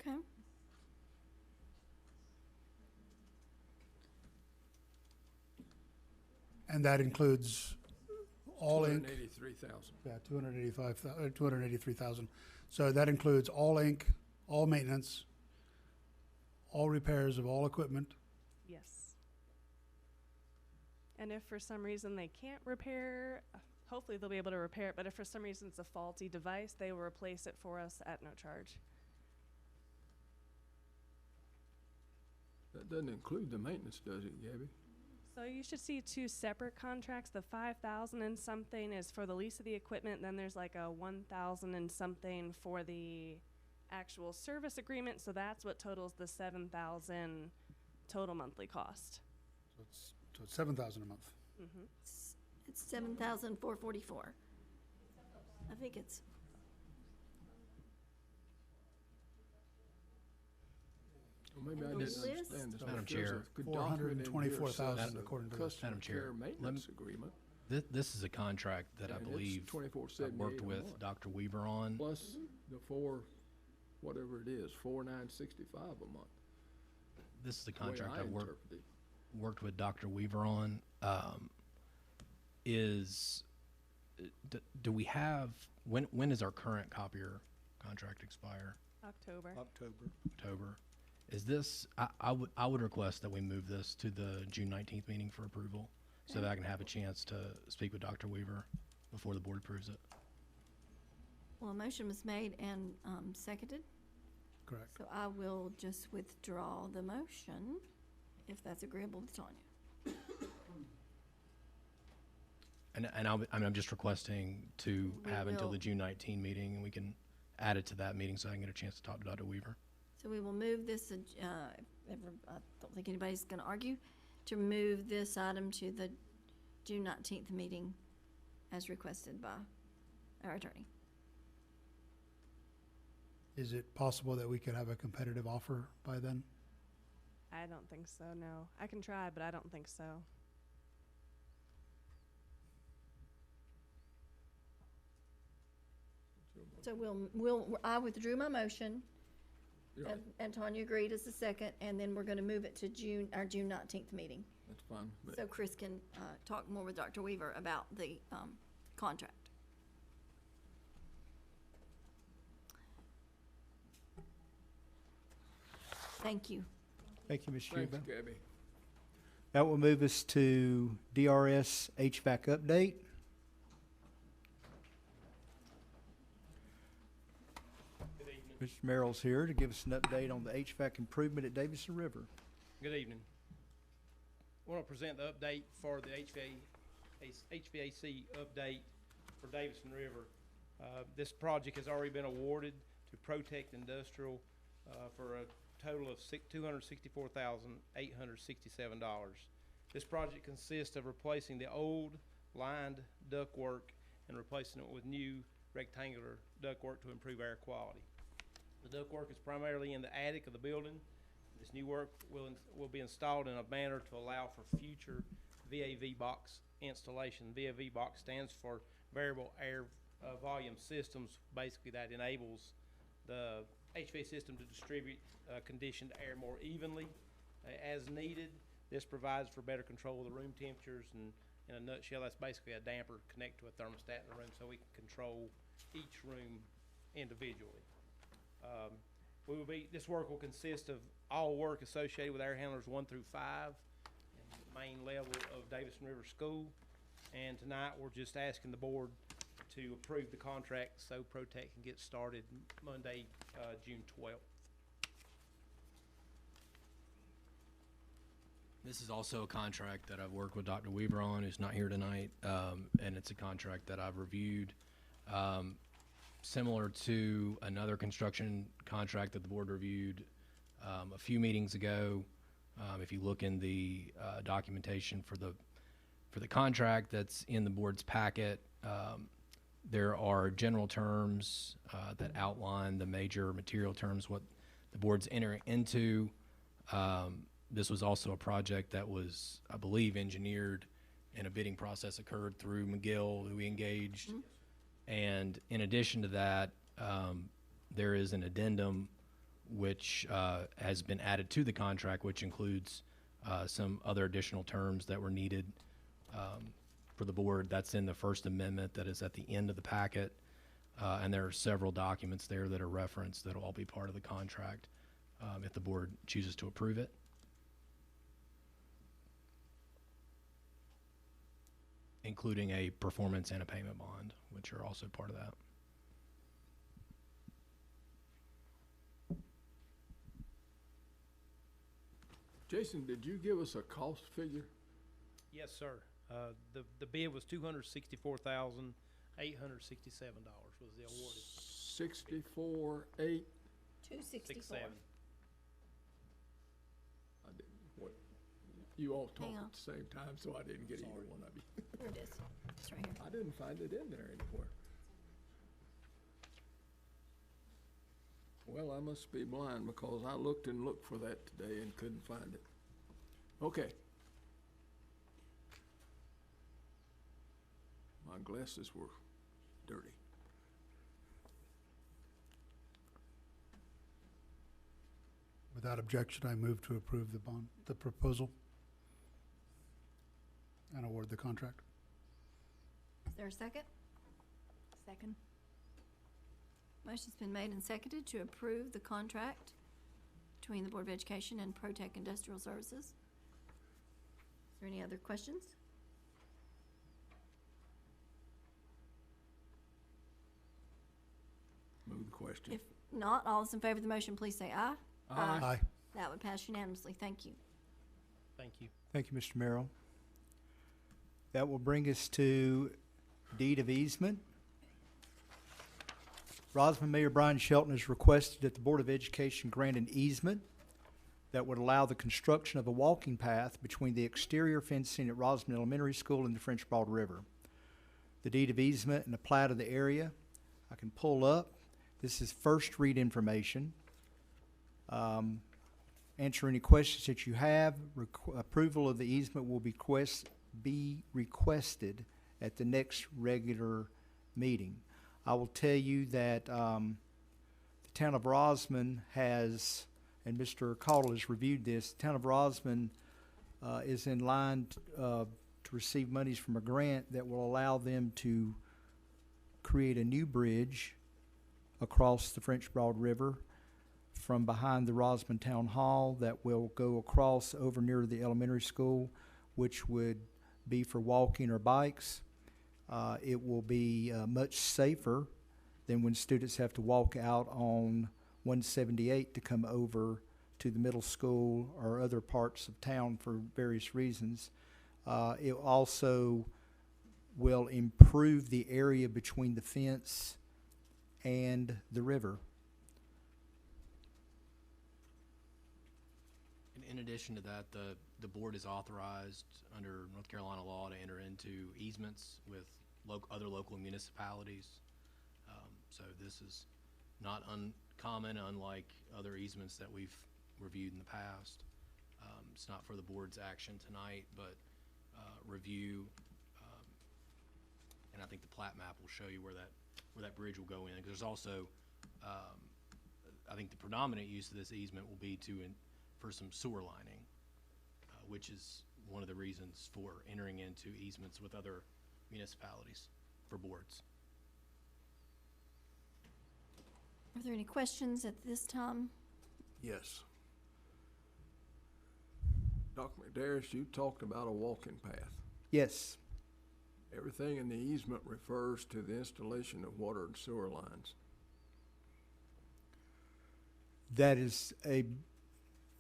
Okay. And that includes all ink. 283,000. Yeah, 283,000. So that includes all ink, all maintenance, all repairs of all equipment. Yes. And if for some reason they can't repair, hopefully they'll be able to repair it, but if for some reason it's a faulty device, they will replace it for us at no charge. That doesn't include the maintenance, does it, Gabby? So you should see two separate contracts. The 5,000 and something is for the lease of the equipment. Then there's like a 1,000 and something for the actual service agreement. So that's what totals the 7,000 total monthly cost. So it's 7,000 a month. Mm-hmm. It's 7,444. I think it's, Well, maybe I And didn't the list? understand this. Madam but there's a Chair. good document in here 424,000 says the according to this. customer Madam Chair, care maintenance agreement, This is a contract that I and it's believe I've 2478 worked a with month, Dr. Weaver on. plus the whatever it is, 4,965 a month. This is the the way contract I I've interpret it. worked with Dr. Weaver on. Do we have, when does our current copier contract expire? October. October. Is this, I would request that we move this to the June 19th meeting for approval so that I can have a chance to speak with Dr. Weaver before the board approves it. well, a motion was made and seconded. Correct. So I will just withdraw the motion, if that's agreeable with Tanya. And I'm just requesting to We have until will- the June 19 meeting, and we can add it to that meeting so I can get a chance to talk to Dr. Weaver. So we will move this, I don't think anybody's going to argue, to move this item to the June 19th meeting as requested by our attorney. Is it possible that we could have a competitive offer by then? I don't think so, no. I can try, but I don't think so. So I withdrew my motion, You're right. and Tanya agreed as the second, and then we're going to move it to our June 19th meeting. That's fine. But So Chris can talk more with Dr. Weaver about the contract. Thank you. Thank you, Ms. Thanks, Shuba. Gabby. That will move us to DRS HVAC update. Mr. Merrill's here to give us an update on the HVAC improvement at Davidson River. Good evening. I want to present the update for the HVAC update for Davidson River. This project has already been awarded to Protect Industrial for a total of $264,867. This project consists of replacing the old lined ductwork and replacing it with new rectangular ductwork to improve air quality. The ductwork is primarily in the attic of the building. This new work will be installed in a manner to allow for future VAV box installation. VAV box stands for Variable Air Volume Systems. Basically, that enables the HVAC system to distribute conditioned air more evenly as needed. This provides for better control of the room temperatures, and in a nutshell, that's basically a damper connected to a thermostat in the room so we can control each room individually. This work will consist of all work associated with air handlers 1 through 5, main level of Davison River School. And tonight, we're just asking the board to approve the contract so Protect can get started Monday, June 12th. This is also a contract that I've worked with Dr. Weaver on, who's not here tonight, and it's a contract that I've reviewed. Similar to another construction contract that the board reviewed a few meetings ago. If you look in the documentation for the contract that's in the board's packet, there are general terms that outline the major material terms, what the board's entering into. This was also a project that was, I believe, engineered, and a bidding process occurred through McGill, who we engaged. Mm-hmm. And in addition to that, there is an addendum which has been added to the contract, which includes some other additional terms that were needed for the board. That's in the First Amendment that is at the end of the packet. And there are several documents there that are referenced that will all be part of the contract if the board chooses to approve it. Including a performance and a payment bond, which are also part of that. Jason, did you give us a cost figure? Yes, sir. The bid was $264,867 was the awarded. 64,867. 264. I didn't. What? You all talked Hang on. at the same time, so I didn't get either one of you. Here it is. It's right here. I didn't find it in there anywhere. Well, I must be blind because I looked and looked for that today and couldn't find it. Okay. My glasses were dirty. Without objection, I move to approve the proposal and award the contract. Is there a second? Second. Motion's been made and seconded to approve the contract between the Board of Education and Protect Industrial Services. Is there any other questions? Move the question. If not, all those in favor of the motion, please say aye. Aye. That would pass unanimously. Thank you. Thank you. Thank you, Mr. Merrill. That will bring us to deed of easement. Rosman Mayor Brian Shelton has requested that the Board of Education grant an easement that would allow the construction of a walking path between the exterior fencing at Rosman Elementary School and the French Broad River. The deed of easement and the plat of the area I can pull up. This is first read information. Answer any questions that you have. Approval of the easement will be requested at the next regular meeting. I will tell you that the town of Rosman has, and Mr. Caudle has reviewed this, the town of Rosman is in line to receive monies from a grant that will allow them to create a new bridge across the French Broad River from behind the Rosman Town Hall that will go across over near the elementary school, which would be for walking or bikes. It will be much safer than when students have to walk out on 178 to come over to the middle school or other parts of town for various reasons. It also will improve the area between the fence and the river. In addition to that, the board is authorized under North Carolina law to enter into easements with other local municipalities. So this is not uncommon, unlike other easements that we've reviewed in the past. It's not for the board's action tonight, but review, and I think the plat map will show you where that bridge will go in. Because there's also, I think the predominant use of this easement will be for some sewer lining, which is one of the reasons for entering into easements with other municipalities for boards. Are there any questions at this time? Yes. Dr. McDarris, you talked about a walking path. Yes, Everything in the easement refers to the installation of water and sewer lines. that is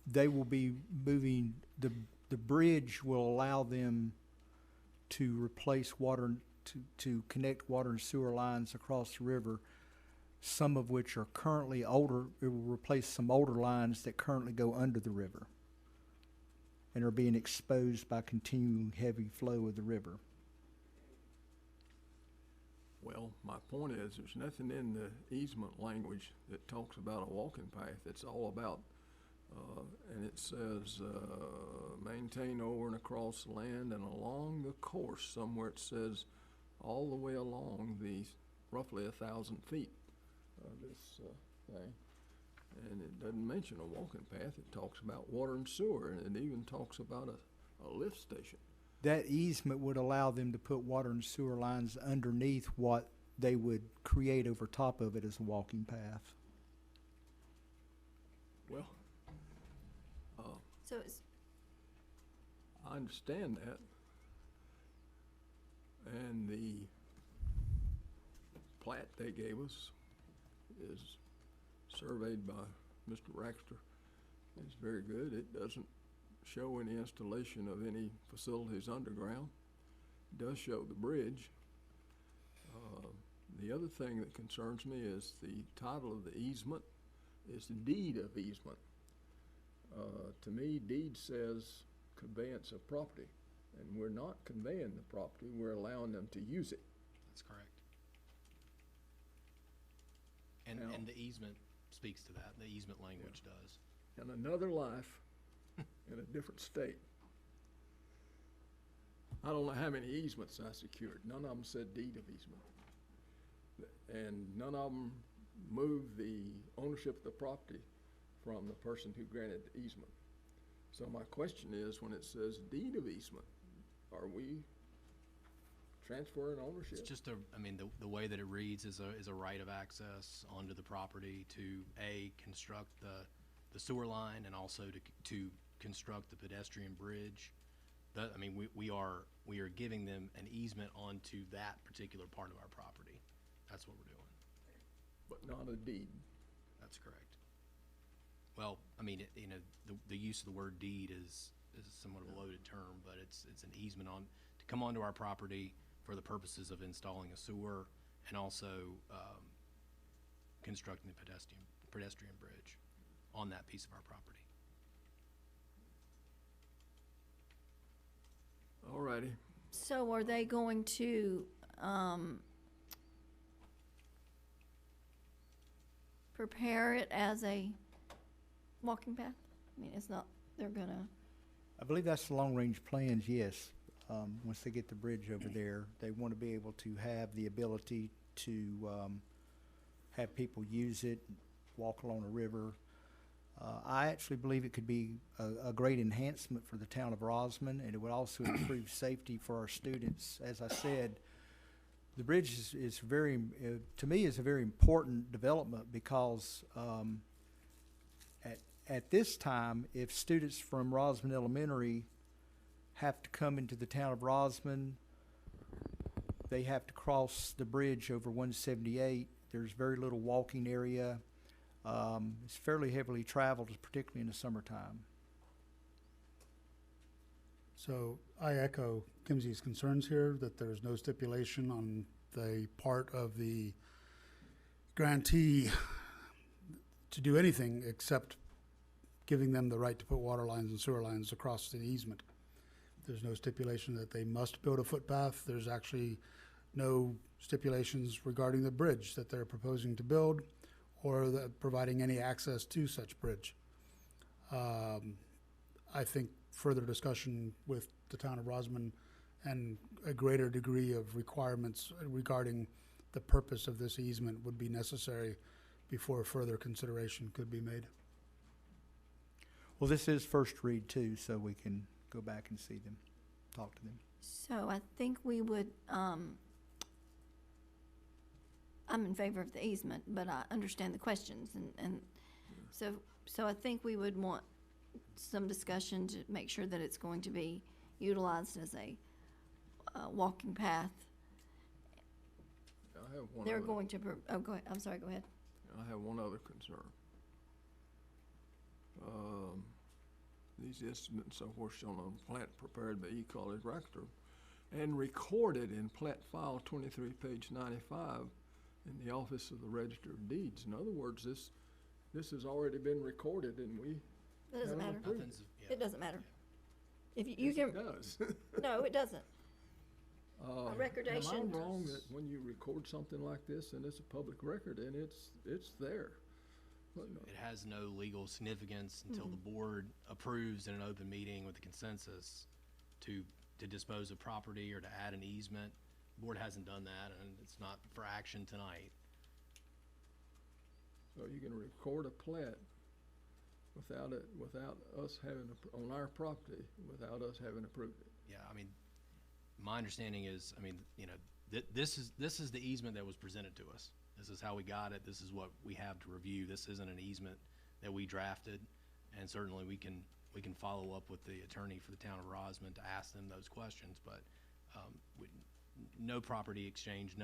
they will be moving, the bridge will allow them to replace water, to connect water and sewer lines across the river, some of which are currently older. It will replace some older lines that currently go under the river and are being exposed by continuing heavy flow of the river. Well, my point is, there's nothing in the easement language that talks about a walking path. It's all about, and it says, maintain over and across the land and along the course. Somewhere it says all the way along the roughly 1,000 feet of this thing. And it doesn't mention a walking path. It talks about water and sewer, and it even talks about a lift station. That easement would allow them to put water and sewer lines underneath what they would create over top of it as a walking path. Well, So it's, I understand that. And the plat they gave us is surveyed by Mr. Raxter. It's very good. It doesn't show any installation of any facilities underground. It does show the bridge. The other thing that concerns me is the title of the easement is deed of easement. To me, deed says conveyance of property, and we're not conveying the property, we're allowing them to use it. That's correct. And the easement speaks to that. The easement language does. And another life in a different state. I don't know how many easements I secured. None of them said deed of easement. And none of them moved the ownership of the property from the person who granted the easement. So my question is, when it says deed of easement, are we transferring ownership? It's just the way that it reads is a right of access onto the property to construct the sewer line and also to construct the pedestrian bridge. We are giving them an easement onto that particular part of our property. That's what we're doing. But not a deed. That's correct. Well, the use of the word deed is somewhat of a loaded term, but it's an easement to come onto our property for the purposes of installing a sewer and also constructing the pedestrian bridge on that piece of our property. All righty. so are they going to, prepare it as a walking path? I mean, it's not, they're gonna, I believe that's the long-range plans, yes. Once they get the bridge over there, they want to be able to have the ability to have people use it, walk along a river. I actually believe it could be a great enhancement for the town of Rosman, and it would also improve safety for our students. As I said, the bridge is very, to me, is a very important development because at this time, if students from Rosman Elementary have to come into the town of Rosman, they have to cross the bridge over 178. There's very little walking area. It's fairly heavily traveled, particularly in the summertime. So I echo Kimsey's concerns here that there's no stipulation on the part of the grantee to do anything except giving them the right to put water lines and sewer lines across the easement. There's no stipulation that they must build a footpath. There's actually no stipulations regarding the bridge that they're proposing to build or providing any access to such bridge. I think further discussion with the town of Rosman and a greater degree of requirements regarding the purpose of this easement would be necessary before further consideration could be made. Well, this is first read too, so we can go back and see them, talk to them. so I think we would, I'm in favor of the easement, but I understand the questions, and so I think we would want some discussion to make sure that it's going to be utilized as a walking path. I have one They're other, going to, go ahead, I'm sorry, go ahead. I have one other concern. These estimates are were shown on plat prepared by E-College Rector and recorded in plat file 23, page 95 in the Office of the Register of Deeds. In other words, this has already been recorded and we That doesn't haven't matter. approved it. Nothing's, yeah. It doesn't matter. If you Yes, can, it does. no, it doesn't. Am recordation. I wrong that when you record something like this and it's a public record and it's there? But no. It has no legal significance until the board approves in an open meeting with a consensus to dispose of property or to add an easement. The board hasn't done that, and it's not for action tonight. So you can record a plat without us having, on our property, without us having approved it. Yeah, I mean, my understanding is, I mean, you know, this is the easement that was presented to us. This is how we got it. This is what we have to review. This isn't an easement that we drafted, and certainly we can follow up with the attorney for the town of Rosman to ask them those questions. But no property exchange,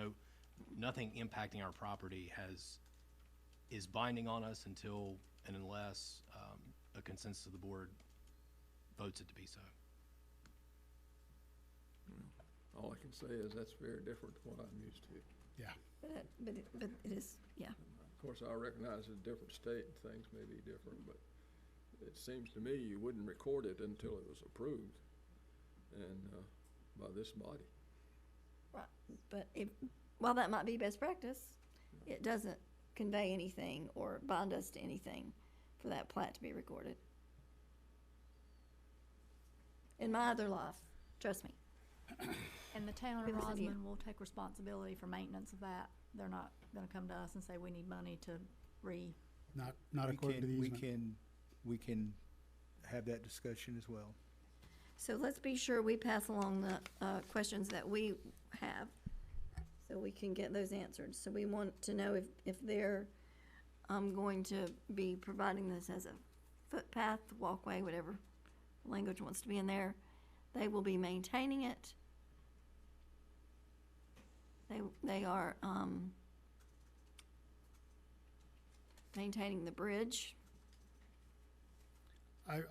nothing impacting our property is binding on us until and unless a consensus of the board votes it to be so. All I can say is that's very different to what I'm used to. Yeah. But it is, yeah. Of course, I recognize it's a different state and things may be different, but it seems to me you wouldn't record it until it was approved and by this body. Right, but while that might be best practice, it doesn't convey anything or bind us to anything for that plat to be recorded. In my other life, trust me. And the town of We listen to you. Rosman will take responsibility for maintenance of that. They're not gonna come to us and say, we need money to Not according to the easement. We can have that discussion as well. So let's be sure we pass along the questions that we have, so we can get those answered. So we want to know if they're going to be providing this as a footpath, walkway, whatever language wants to be in there. They will be maintaining it. They are maintaining the bridge.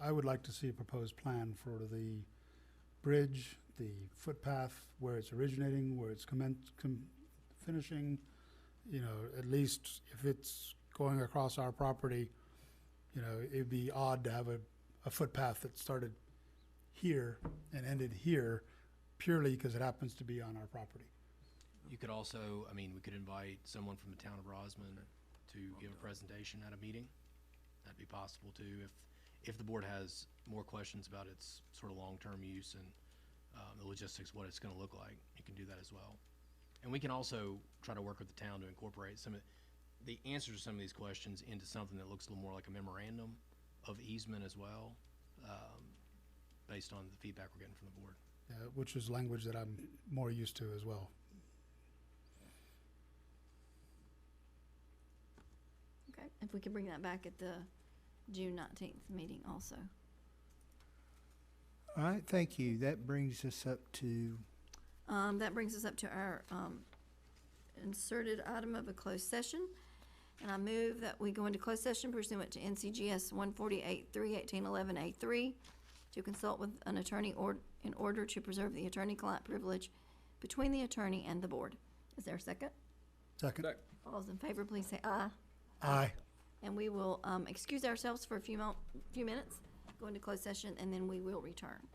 I would like to see a proposed plan for the bridge, the footpath, where it's originating, where it's finishing. You know, at least if it's going across our property, you know, it'd be odd to have a footpath that started here and ended here purely because it happens to be on our property. You could also, I mean, we could invite someone from the town of Rosman to give a presentation at a meeting. That'd be possible too, if the board has more questions about its sort of long-term use and the logistics, what it's gonna look like, you can do that as well. And we can also try to work with the town to incorporate some of the answers to some of these questions into something that looks a little more like a memorandum of easement as well, based on the feedback we're getting from the board. Which is language that I'm more used to as well. Okay, if we could bring that back at the June 19th meeting also. All right, thank you. That brings us up to, our inserted item of a closed session. And I move that we go into closed session pursuant to NCGS 148(3)1811A3 to consult with an attorney in order to preserve the attorney-client privilege between the attorney and the board. Is there a second? Second. All those in favor, please say aye. Aye. And we will excuse ourselves for a few minutes, go into closed session, and then we will return.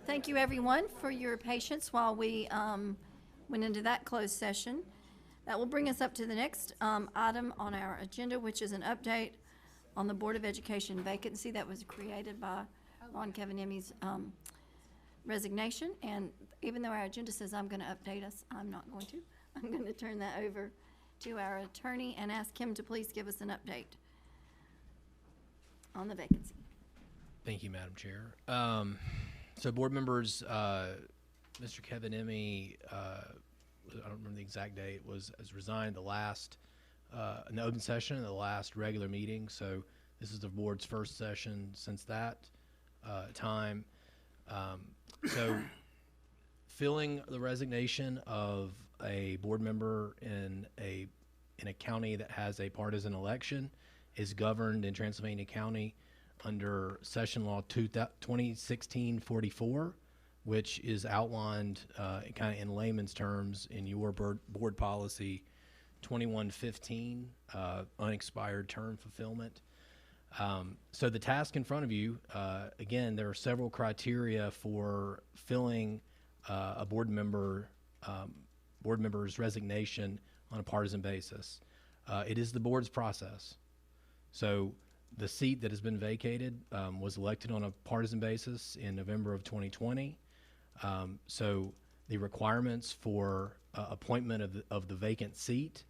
Thank you, everyone, for your patience while we went into that closed session. That will bring us up to the next item on our agenda, which is an update on the Board of Education vacancy that was created by Ron Kevinemi's resignation. And even though our agenda says I'm going to update us, I'm not going to. I'm going to turn that over to our attorney and ask him to please give us an update on the vacancy. Thank you, Madam Chair. So board members, Mr. Kevinemi, I don't remember the exact date, has resigned the last, in the open session, the last regular meeting. So this is the board's first session since that time. So filling the resignation of a board member in a county that has a partisan election is governed in Transylvania County under Session Law 2016-44, which is outlined kind of in layman's terms in your board policy 2115, unexpired term fulfillment. So the task in front of you, again, there are several criteria for filling a board member's resignation on a partisan basis. It is the board's process. So the seat that has been vacated was elected on a partisan basis in November of 2020. So the requirements for appointment of the vacant seat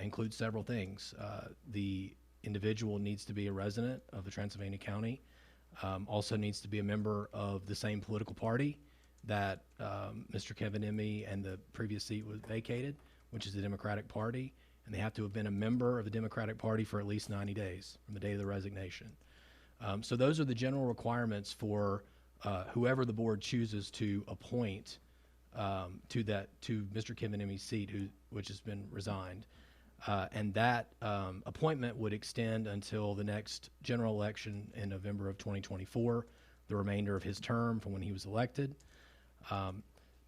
include several things. The individual needs to be a resident of the Transylvania County, also needs to be a member of the same political party that Mr. Kevinemi and the previous seat was vacated, which is the Democratic Party, and they have to have been a member of the Democratic Party for at least 90 days from the date of the resignation. So those are the general requirements for whoever the board chooses to appoint to Mr. Kevinemi's seat, which has been resigned. And that appointment would extend until the next general election in November of 2024, the remainder of his term from when he was elected.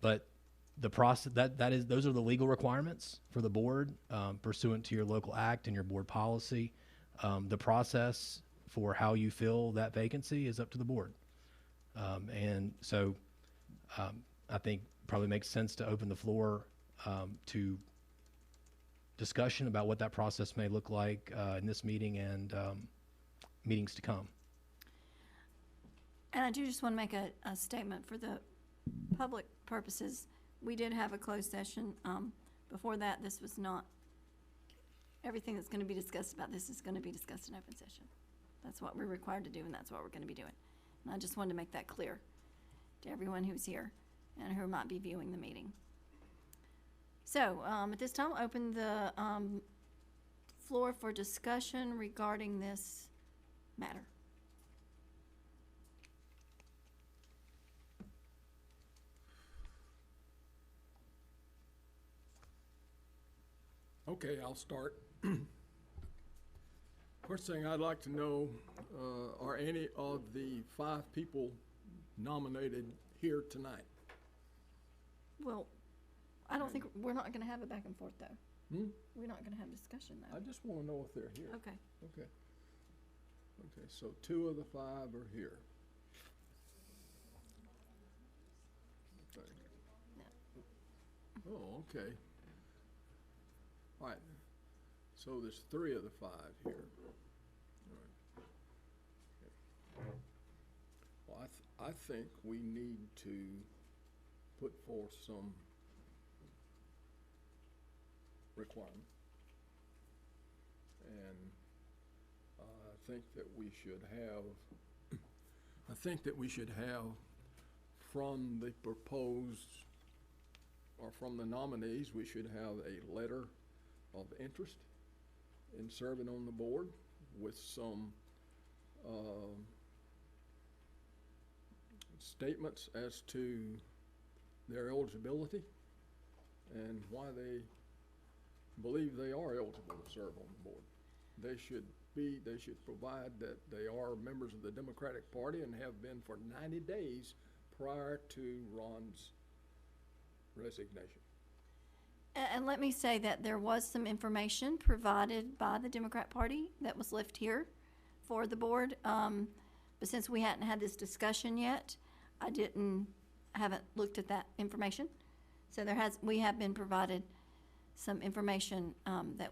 But the process those are the legal requirements for the board pursuant to your local act and your board policy. The process for how you fill that vacancy is up to the board. And so I think probably makes sense to open the floor to discussion about what that process may look like in this meeting and meetings to come. And I do just want to make a statement for the public purposes. We did have a closed session. Before that, this was not, everything that's going to be discussed about this is going to be discussed in open session. That's what we're required to do, and that's what we're going to be doing. And I just wanted to make that clear to everyone who's here and who might be viewing the meeting. So at this time, I'll open the floor for discussion regarding this matter. Okay, I'll start. First thing I'd like to know, are any of the 5 people nominated here tonight? Well, I don't think, we're not going to have a back and forth, though. We're not going to have discussion, though. I just want to know if they're here. Okay. Okay. Okay, so 2 of the 5 are here. Oh, okay. All right. So there's 3 of the 5 here. All right. Okay. Well, I think we need to put forth some requirement. And I think that we should have from the proposed, or from the nominees, we should have a letter of interest in serving on the board with some statements as to their eligibility and why they believe they are eligible to serve on the board. They should provide that they are members of the Democratic Party and have been for 90 days prior to Ron's resignation. And let me say that there was some information provided by the Democrat Party that was left here for the board. But since we hadn't had this discussion yet, haven't looked at that information. So we have been provided some information, that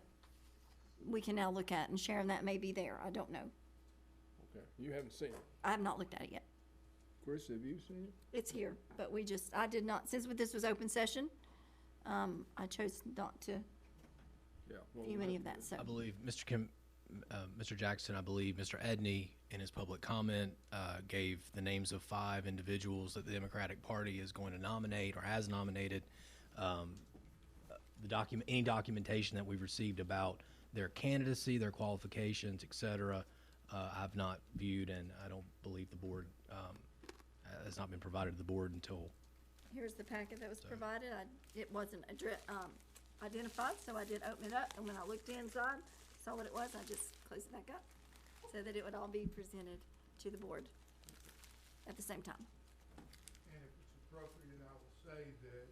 we can now look at, and Sharon, that may be there, I don't know. Okay, you haven't seen it. I have not looked at it yet. Chris, have you seen it? It's here, but I did not, since this was open session, I chose not to Yeah. well, view any of that, so. I believe Mr. Jackson, I believe Mr. Edney in his public comment gave the names of 5 individuals that the Democratic Party is going to nominate or has nominated. Any documentation that we've received about their candidacy, their qualifications, et cetera, I've not viewed, and I don't believe the board has not been provided to the board until. Here's the packet that was provided. It wasn't identified, so I did open it up, and when I looked inside, saw what it was, I just closed it back up so that it would all be presented to the board at the same time. And if it's appropriate, I will say that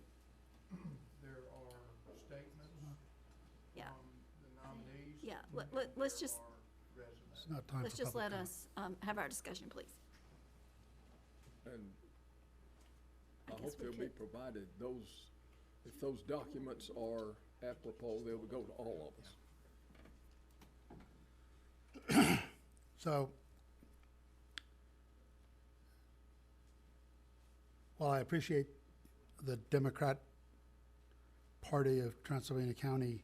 there are statements Yeah. from the nominees. Yeah, let's just, It's not time for let's just public let comment. us have our discussion, please. And I I guess hope we they'll be could- provided, if those documents are apropos, they'll go to all of us. So, while I appreciate the Democrat Party of Transylvania County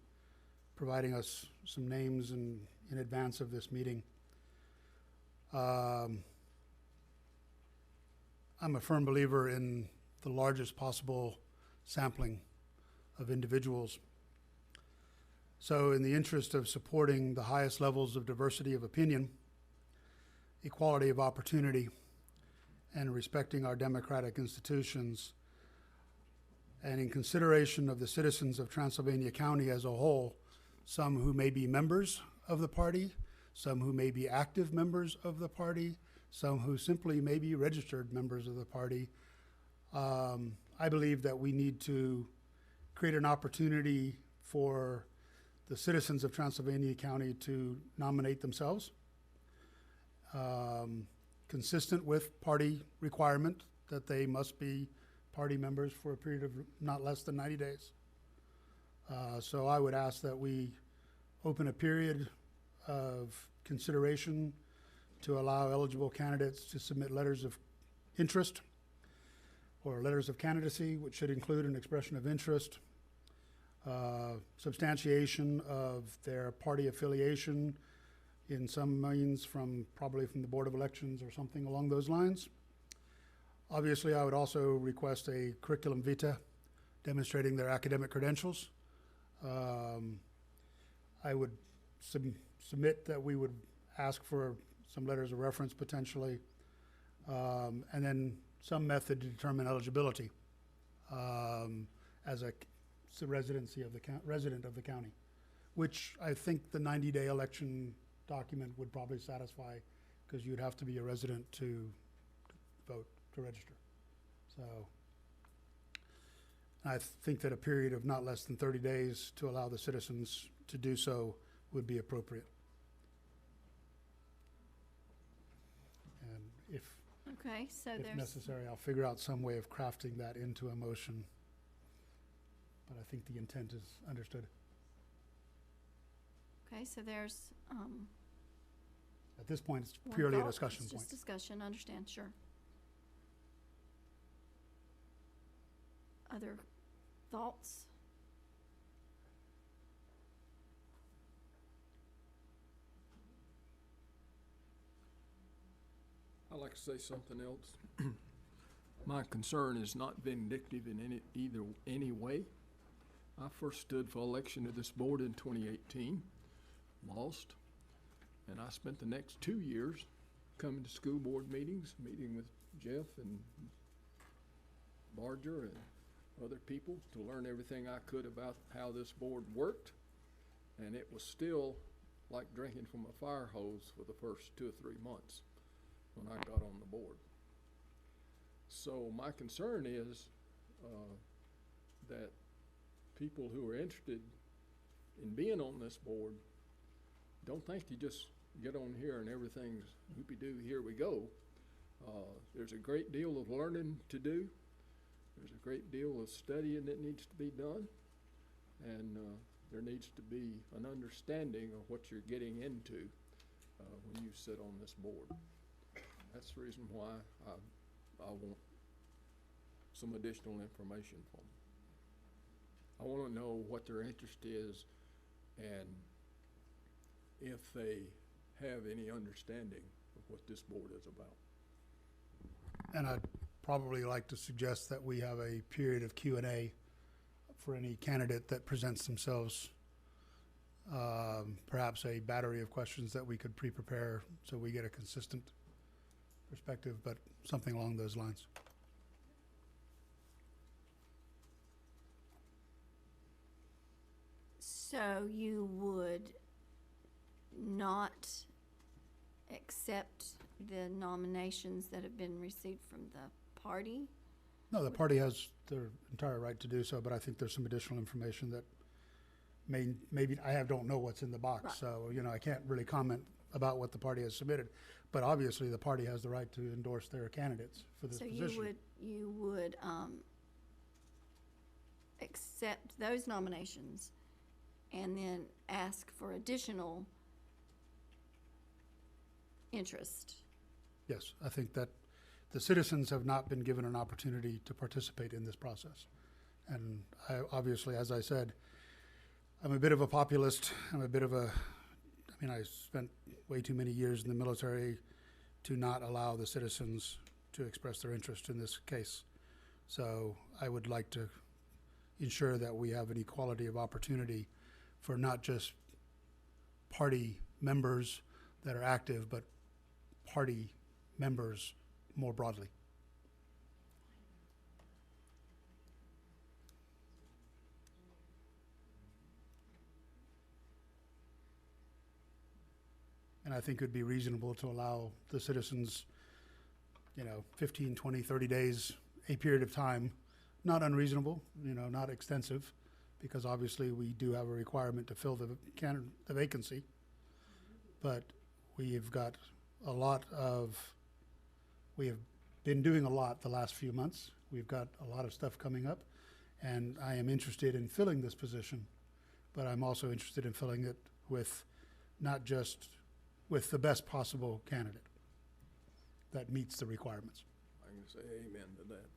providing us some names in advance of this meeting, I'm a firm believer in the largest possible sampling of individuals. So in the interest of supporting the highest levels of diversity of opinion, equality of opportunity, and respecting our democratic institutions, and in consideration of the citizens of Transylvania County as a whole, some who may be members of the party, some who may be active members of the party, some who simply may be registered members of the party, I believe that we need to create an opportunity for the citizens of Transylvania County to nominate themselves, consistent with party requirement that they must be party members for a period of not less than 90 days. So I would ask that we open a period of consideration to allow eligible candidates to submit letters of interest or letters of candidacy, which should include an expression of interest, substantiation of their party affiliation in some means probably from the Board of Elections or something along those lines. Obviously, I would also request a curriculum vitae demonstrating their academic credentials. I would submit that we would ask for some letters of reference potentially, and then some method to determine eligibility as a resident of the county, which I think the 90-day election document would probably satisfy, because you'd have to be a resident to vote, to register. So I think that a period of not less than 30 days to allow the citizens to do so would be appropriate. And if Okay, so if there's, necessary, I'll figure out some way of crafting that into a motion. But I think the intent is understood. okay, so there's, At this point, it's one purely a thought. discussion It's point. just discussion, understand, sure. Other thoughts? I'd like to say something else. My concern is not vindictive in any way. I first stood for election to this board in 2018, lost, and I spent the next 2 years coming to school board meetings, meeting with Jeff and Barger and other people to learn everything I could about how this board worked, and it was still like drinking from a fire hose for the first 2 or 3 months when I got on the board. So my concern is that people who are interested in being on this board don't think you just get on here and everything's whoopie-doo, here we go. There's a great deal of learning to do. There's a great deal of studying that needs to be done. And there needs to be an understanding of what you're getting into when you sit on this board. That's the reason why I want some additional information from them. I want to know what their interest is and if they have any understanding of what this board is about. And I'd probably like to suggest that we have a period of Q&A for any candidate that presents themselves. Perhaps a battery of questions that we could pre-prepare so we get a consistent perspective, but something along those lines. So you would not accept the nominations that have been received from the party? No, the party has their entire right to do so, but I think there's some additional information that maybe don't know what's in the box. Right. So, I can't really comment about what the party has submitted, but obviously the party has the right to endorse their candidates for this position. So you would accept those nominations and then ask for additional interest? Yes, I think that the citizens have not been given an opportunity to participate in this process. And obviously, as I said, I'm a bit of a populist. I spent way too many years in the military to not allow the citizens to express their interest in this case. So I would like to ensure that we have an equality of opportunity for not just party members that are active, but party members more broadly. And I think it would be reasonable to allow the citizens, 15, 20, 30 days, a period of time, not unreasonable, not extensive, because obviously we do have a requirement to fill the vacancy. But we have been doing a lot the last few months. We've got a lot of stuff coming up, and I am interested in filling this position, but I'm also interested in filling it with not just with the best possible candidate that meets the requirements. I can say amen to that.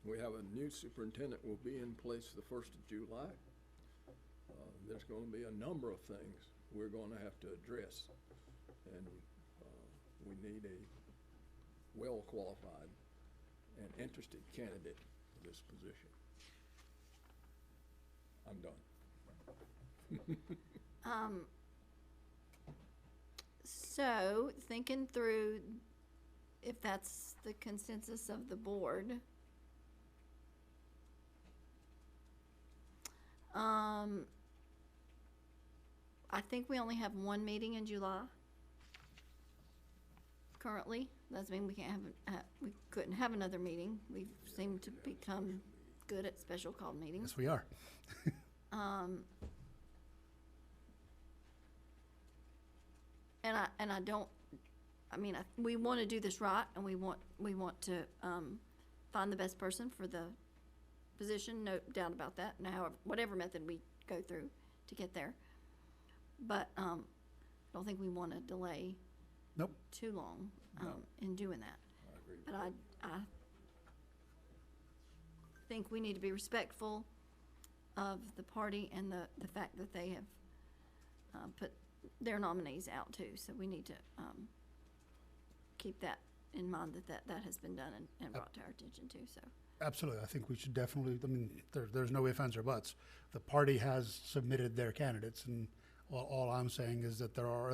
We have a new superintendent will be in place the 1st of July. There's going to be a number of things we're going to have to address, and we need a well-qualified and interested candidate for this position. I'm done. So, thinking through if that's the consensus of the board, I think we only have one meeting in July currently. Doesn't mean we can't we couldn't have another meeting. We seem to become good at special called meetings. Yes, we are. We want to do this right, and we want to find the best person for the position, no doubt about that. Now, whatever method we go through to get there, but I don't think we want to delay Nope. too long No. in doing that. I agree with But that. I think we need to be respectful of the party and the fact that they have put their nominees out too. So we need to keep that in mind, that has been done and brought to our attention too. So Absolutely. I think we should definitely, there's no ifs, ands, or buts. The party has submitted their candidates, and all I'm saying is that there are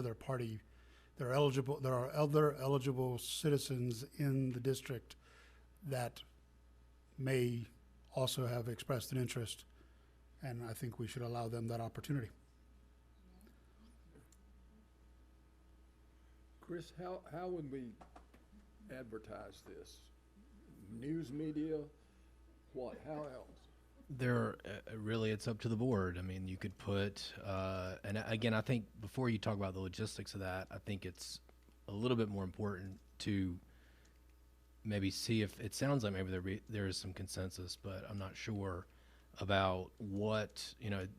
other eligible citizens in the district that may also have expressed an interest, and I think we should allow them that opportunity. Chris, how would we advertise this? News media, what, how else? Really, it's up to the board. I mean, you could put, and again, I think before you talk about the logistics of that, I think it's a little bit more important to maybe see if it sounds like maybe there is some consensus, but I'm not sure about what,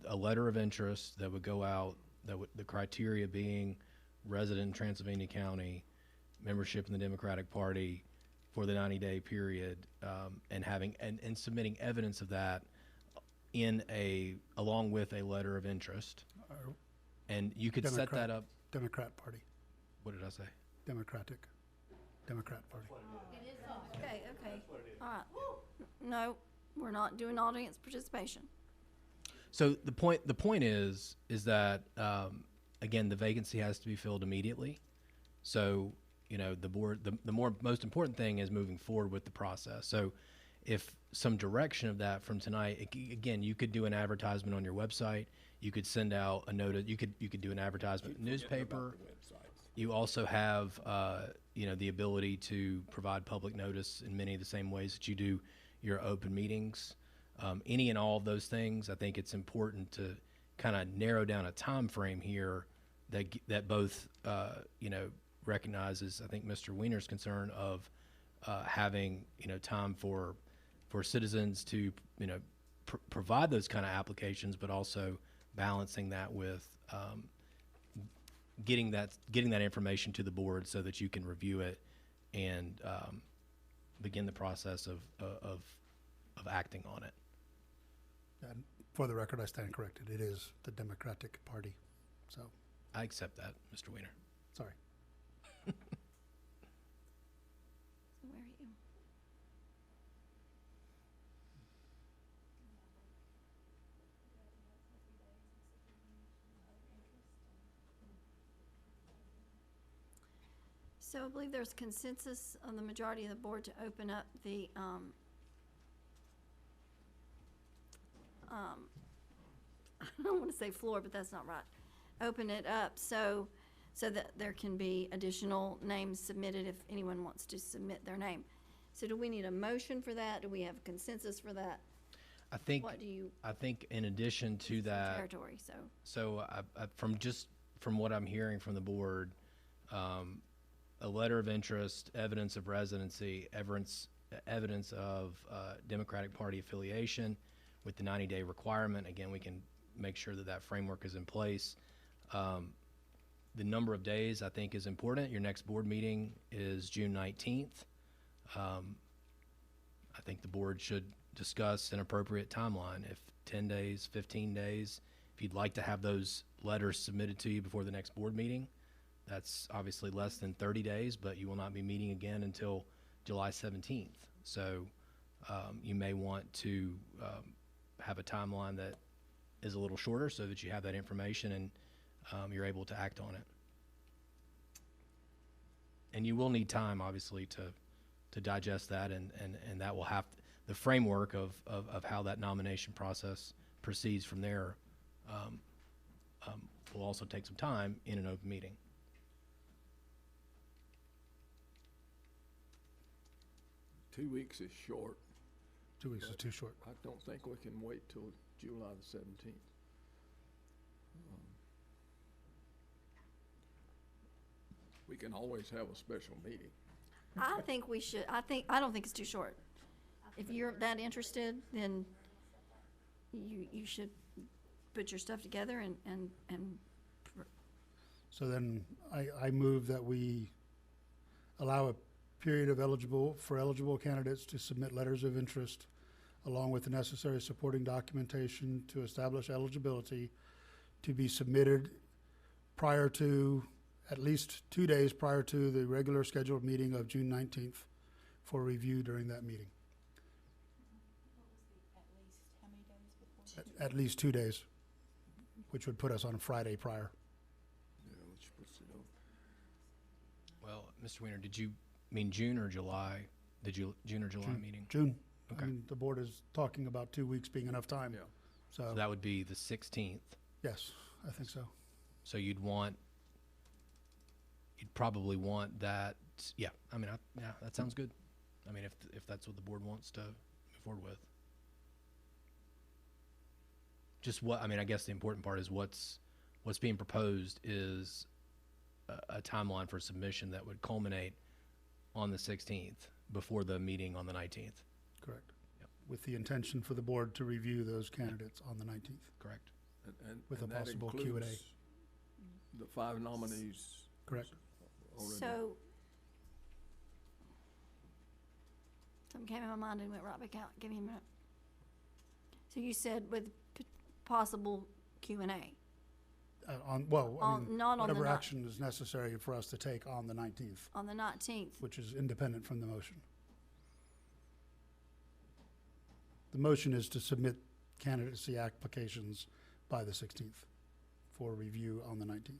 a letter of interest that would go out, the criteria being resident in Transylvania County, membership in the Democratic Party for the 90-day period, and submitting evidence of that along with a letter of interest. And you could set that up. Democrat Party. What did I say? Democrat Party. Okay, all right. No, we're not doing audience participation. So the point is that, again, the vacancy has to be filled immediately. So, the board, the most important thing is moving forward with the process. So if some direction of that from tonight, again, you could do an advertisement on your website. You could send out a notice. You could do an advertisement in the newspaper. You also have, the ability to provide public notice in many of the same ways that you do your open meetings. Any and all of those things, I think it's important to kind of narrow down a time frame here that both, recognizes, I think, Mr. Wiener's concern of having, time for citizens to, provide those kind of applications, but also balancing that with getting that information to the board so that you can review it and begin the process of acting on it. And for the record, I stand corrected. It is the Democratic Party. So I accept that, Mr. Wiener. sorry. So where are you? So I believe there's consensus on the majority of the board to open up the, I don't want to say floor, but that's not right. Open it up so that there can be additional names submitted if anyone wants to submit their name. So do we need a motion for that? Do we have consensus for that? I think What do you? I think in addition to that, Territory, so. so from what I'm hearing from the board, a letter of interest, evidence of residency, evidence of Democratic Party affiliation with the 90-day requirement. Again, we can make sure that framework is in place. The number of days, I think, is important. Your next board meeting is June 19th. I think the board should discuss an appropriate timeline. If 10 days, 15 days, if you'd like to have those letters submitted to you before the next board meeting, that's obviously less than 30 days, but you will not be meeting again until July 17th. So you may want to have a timeline that is a little shorter so that you have that information and you're able to act on it. And you will need time, obviously, to digest that, and that will have the framework of how that nomination process proceeds from there will also take some time in an open meeting. Two weeks is short. 2 weeks is too short. I don't think we can wait till July the 17th. We can always have a special meeting. I think we should, I don't think it's too short. If you're that interested, then you should put your stuff together and So then I move that we allow a period of eligible candidates to submit letters of interest along with the necessary supporting documentation to establish eligibility to be submitted prior to, at least 2 days prior to the regular scheduled meeting of June 19th for review during that meeting. At least 2 days, which would put us on a Friday prior. Yeah, let's put it up. Well, Mr. Wiener, did you mean June or July? June or July meeting? June. Okay. I mean, the board is talking about 2 weeks being enough time. Yeah. So that would be the 16th. Yes, I think so. So you'd probably want that. Yeah, I mean, yeah, that sounds good. I mean, if that's what the board wants to move forward with. just what, I mean, I guess the important part is what's being proposed is a timeline for submission that would culminate on the 16th before the meeting on the 19th. Correct. Yep. With the intention for the board to review those candidates on the 19th. Correct. With a that possible includes Q&A. the 5 nominees. Correct. already. So, something came in my mind and went right back out. Give me a minute. So you said with possible Q&A. I mean, not on the whatever ni- action is necessary for us to take on the 19th, On the 19th. which is independent from the motion. The motion is to submit candidacy applications by the 16th for review on the 19th.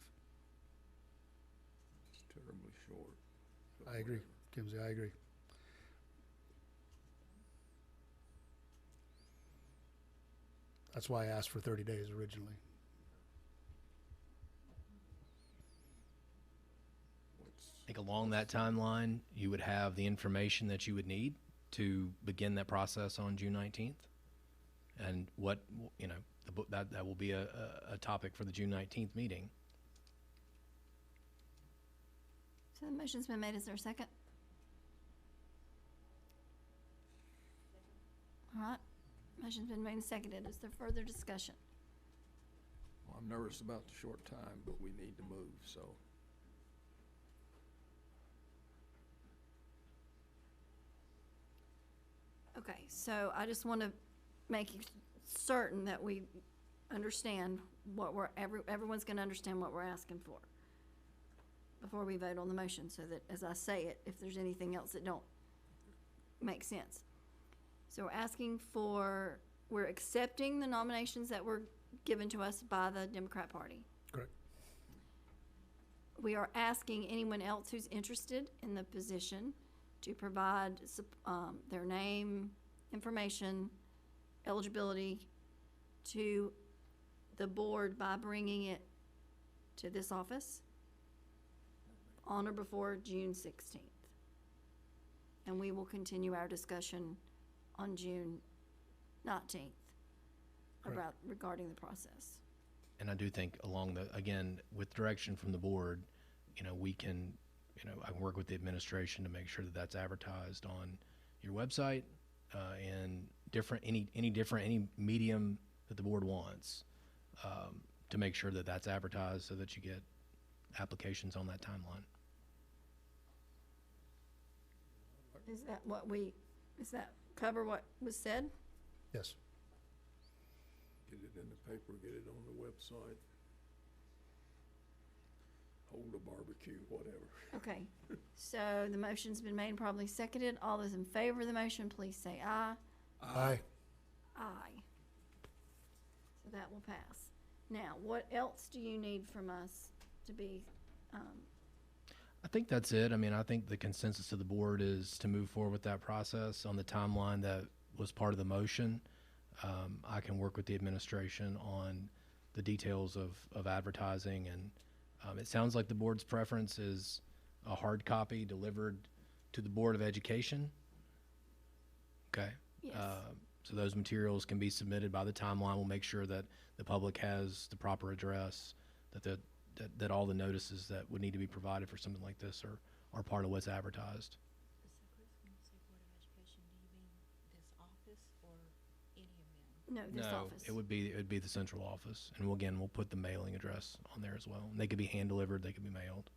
It's terribly short. but I agree, whatever. Kimsey, I agree. That's why I asked for 30 days originally. I think along that timeline, you would have the information that you would need to begin that process on June 19th. And what, you know, that will be a topic for the June 19th meeting. So the motion's been made. Is there a second? All right. Motion's been made and seconded. Is there further discussion? Well, I'm nervous about the short time, but we need to move, so. Okay, so I just want to make it certain that we understand what everyone's going to understand what we're asking for before we vote on the motion, so that as I say it, if there's anything else that don't make sense. So we're accepting the nominations that were given to us by the Democrat Party. Correct. We are asking anyone else who's interested in the position to provide their name, information, eligibility to the board by bringing it to this office on or before June 16th. And we will continue our discussion on June 19th regarding the process. And I do think again, with direction from the board, you know, I can work with the administration to make sure that that's advertised on your website, and any medium that the board wants, to make sure that that's advertised so that you get applications on that timeline. Does that cover what was said? Yes. Get it in the paper, get it on the website. Hold a barbecue, whatever. Okay, so the motion's been made and probably seconded. All those in favor of the motion, please say aye. Aye. Aye. So that will pass. Now, what else do you need from us to be, I think that's it. I mean, I think the consensus of the board is to move forward with that process on the timeline that was part of the motion. I can work with the administration on the details of advertising, and it sounds like the board's preference is a hard copy delivered to the Board of Education. Okay. Yes. So those materials can be submitted by the timeline. We'll make sure that the public has the proper address, that all the notices that would need to be provided for something like this are part of what's advertised. no, this No, office? it would be the central office, and we'll put the mailing address on there as well. And they could be hand delivered, they could be mailed,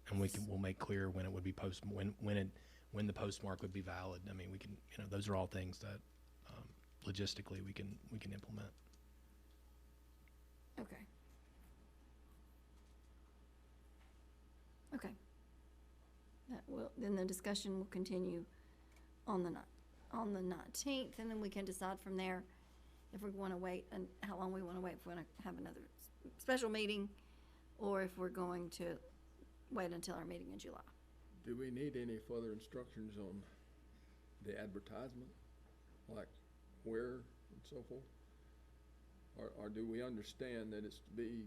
and we'll make clear when it would be when the postmark would be valid. I mean, we can, those are all things that logistically we can implement. Okay. Okay. Then the discussion will continue on the 19th, and then we can decide from there if we want to wait and how long we want to wait, if we want to have another special meeting, or if we're going to wait until our meeting in July. Do we need any further instructions on the advertisement, like where and so forth? Or do we understand that it's to be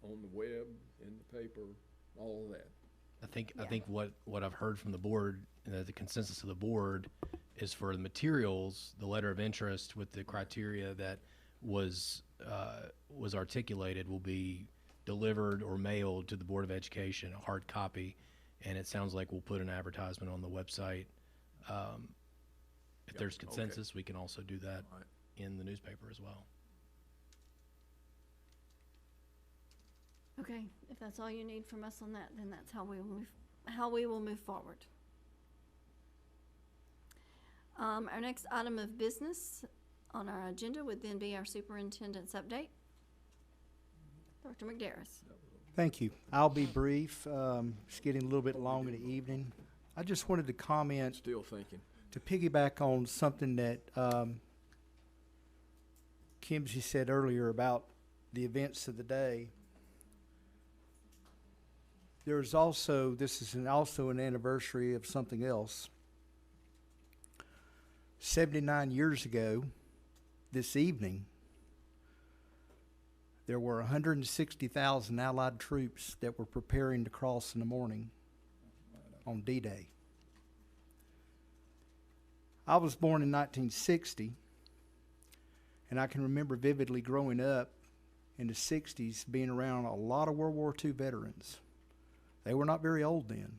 on the web, in the paper, all of that? I think what I've heard from the board, the consensus of the board, is for the materials, the letter of interest with the criteria that was articulated will be delivered or mailed to the Board of Education, a hard copy, and it sounds like we'll put an advertisement on the website. If there's consensus, we can also do that in the newspaper as well. Okay, if that's all you need from us on that, then that's how we will move forward. Our next item of business on our agenda would then be our superintendent's update. Dr. McDarris. Thank you. I'll be brief. It's getting a little bit long in the evening. I just wanted to comment. Still thinking. To piggyback on something that Kimsey said earlier about the events of the day. There's also, this is also an anniversary of something else. 79 years ago, this evening, there were 160,000 Allied troops that were preparing to cross in the morning on D-Day. I was born in 1960, and I can remember vividly growing up in the 60s, being around a lot of World War II veterans. They were not very old then.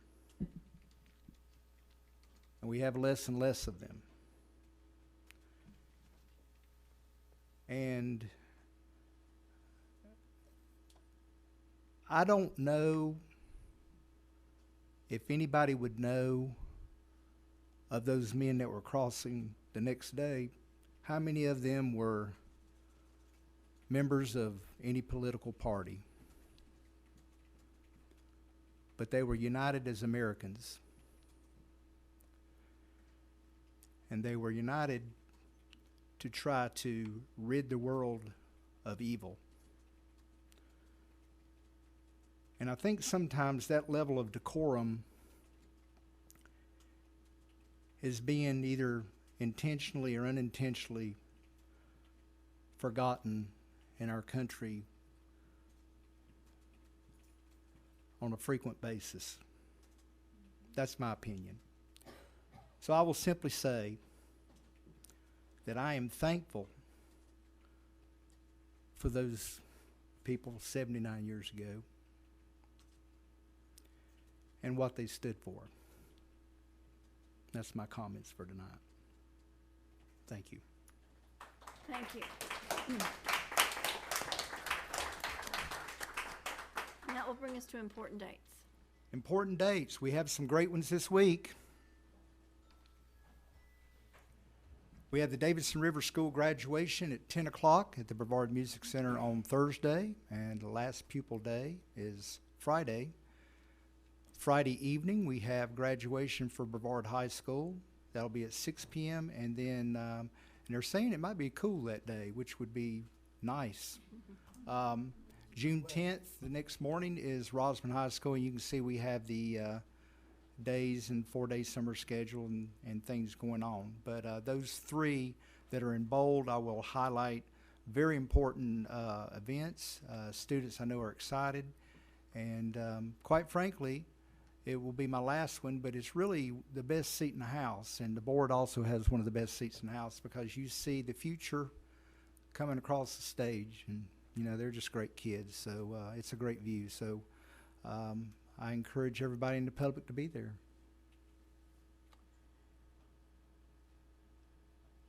And we have less and less of them. And I don't know if anybody would know of those men that were crossing the next day, how many of them were members of any political party. But they were united as Americans. And they were united to try to rid the world of evil. And I think sometimes that level of decorum is being either intentionally or unintentionally forgotten in our country on a frequent basis. That's my opinion. So I will simply say that I am thankful for those people 79 years ago and what they stood for. That's my comments for tonight. Thank you. Thank you. And that will bring us to important dates. Important dates. We have some great ones this week. We have the Davidson River School graduation at 10 o'clock at the Brevard Music Center on Thursday, and the last pupil day is Friday. Friday evening, we have graduation for Brevard High School. That'll be at 6 p.m. And then, and they're saying it might be cool that day, which would be nice. June 10th, the next morning, is Rosman High School. And you can see we have the days and 4-day summer schedule and things going on. But those three that are in bold, I will highlight very important events. Students I know are excited. And quite frankly, it will be my last one, but it's really the best seat in the house. And the board also has one of the best seats in the house because you see the future coming across the stage. And, you know, they're just great kids. So it's a great view. So I encourage everybody in the public to be there.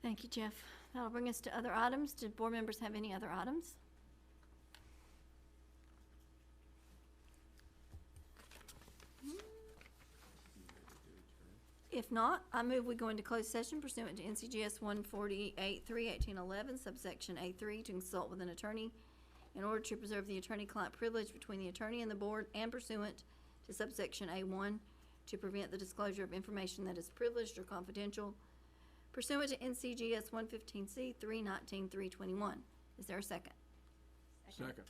Thank you, Jeff. That'll bring us to other items. Did board members have any other items? If not, I move we go into closed session pursuant to NCGS 148.3/1811, subsection A3, to consult with an attorney in order to preserve the attorney-client privilege between the attorney and the board, and pursuant to subsection A1, to prevent the disclosure of information that is privileged or confidential, pursuant to NCGS 115C.319.321. Is there a second? Second.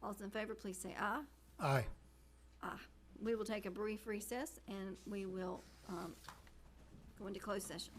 All those in favor, please say aye. Aye. Aye. We will take a brief recess and we will go into closed session.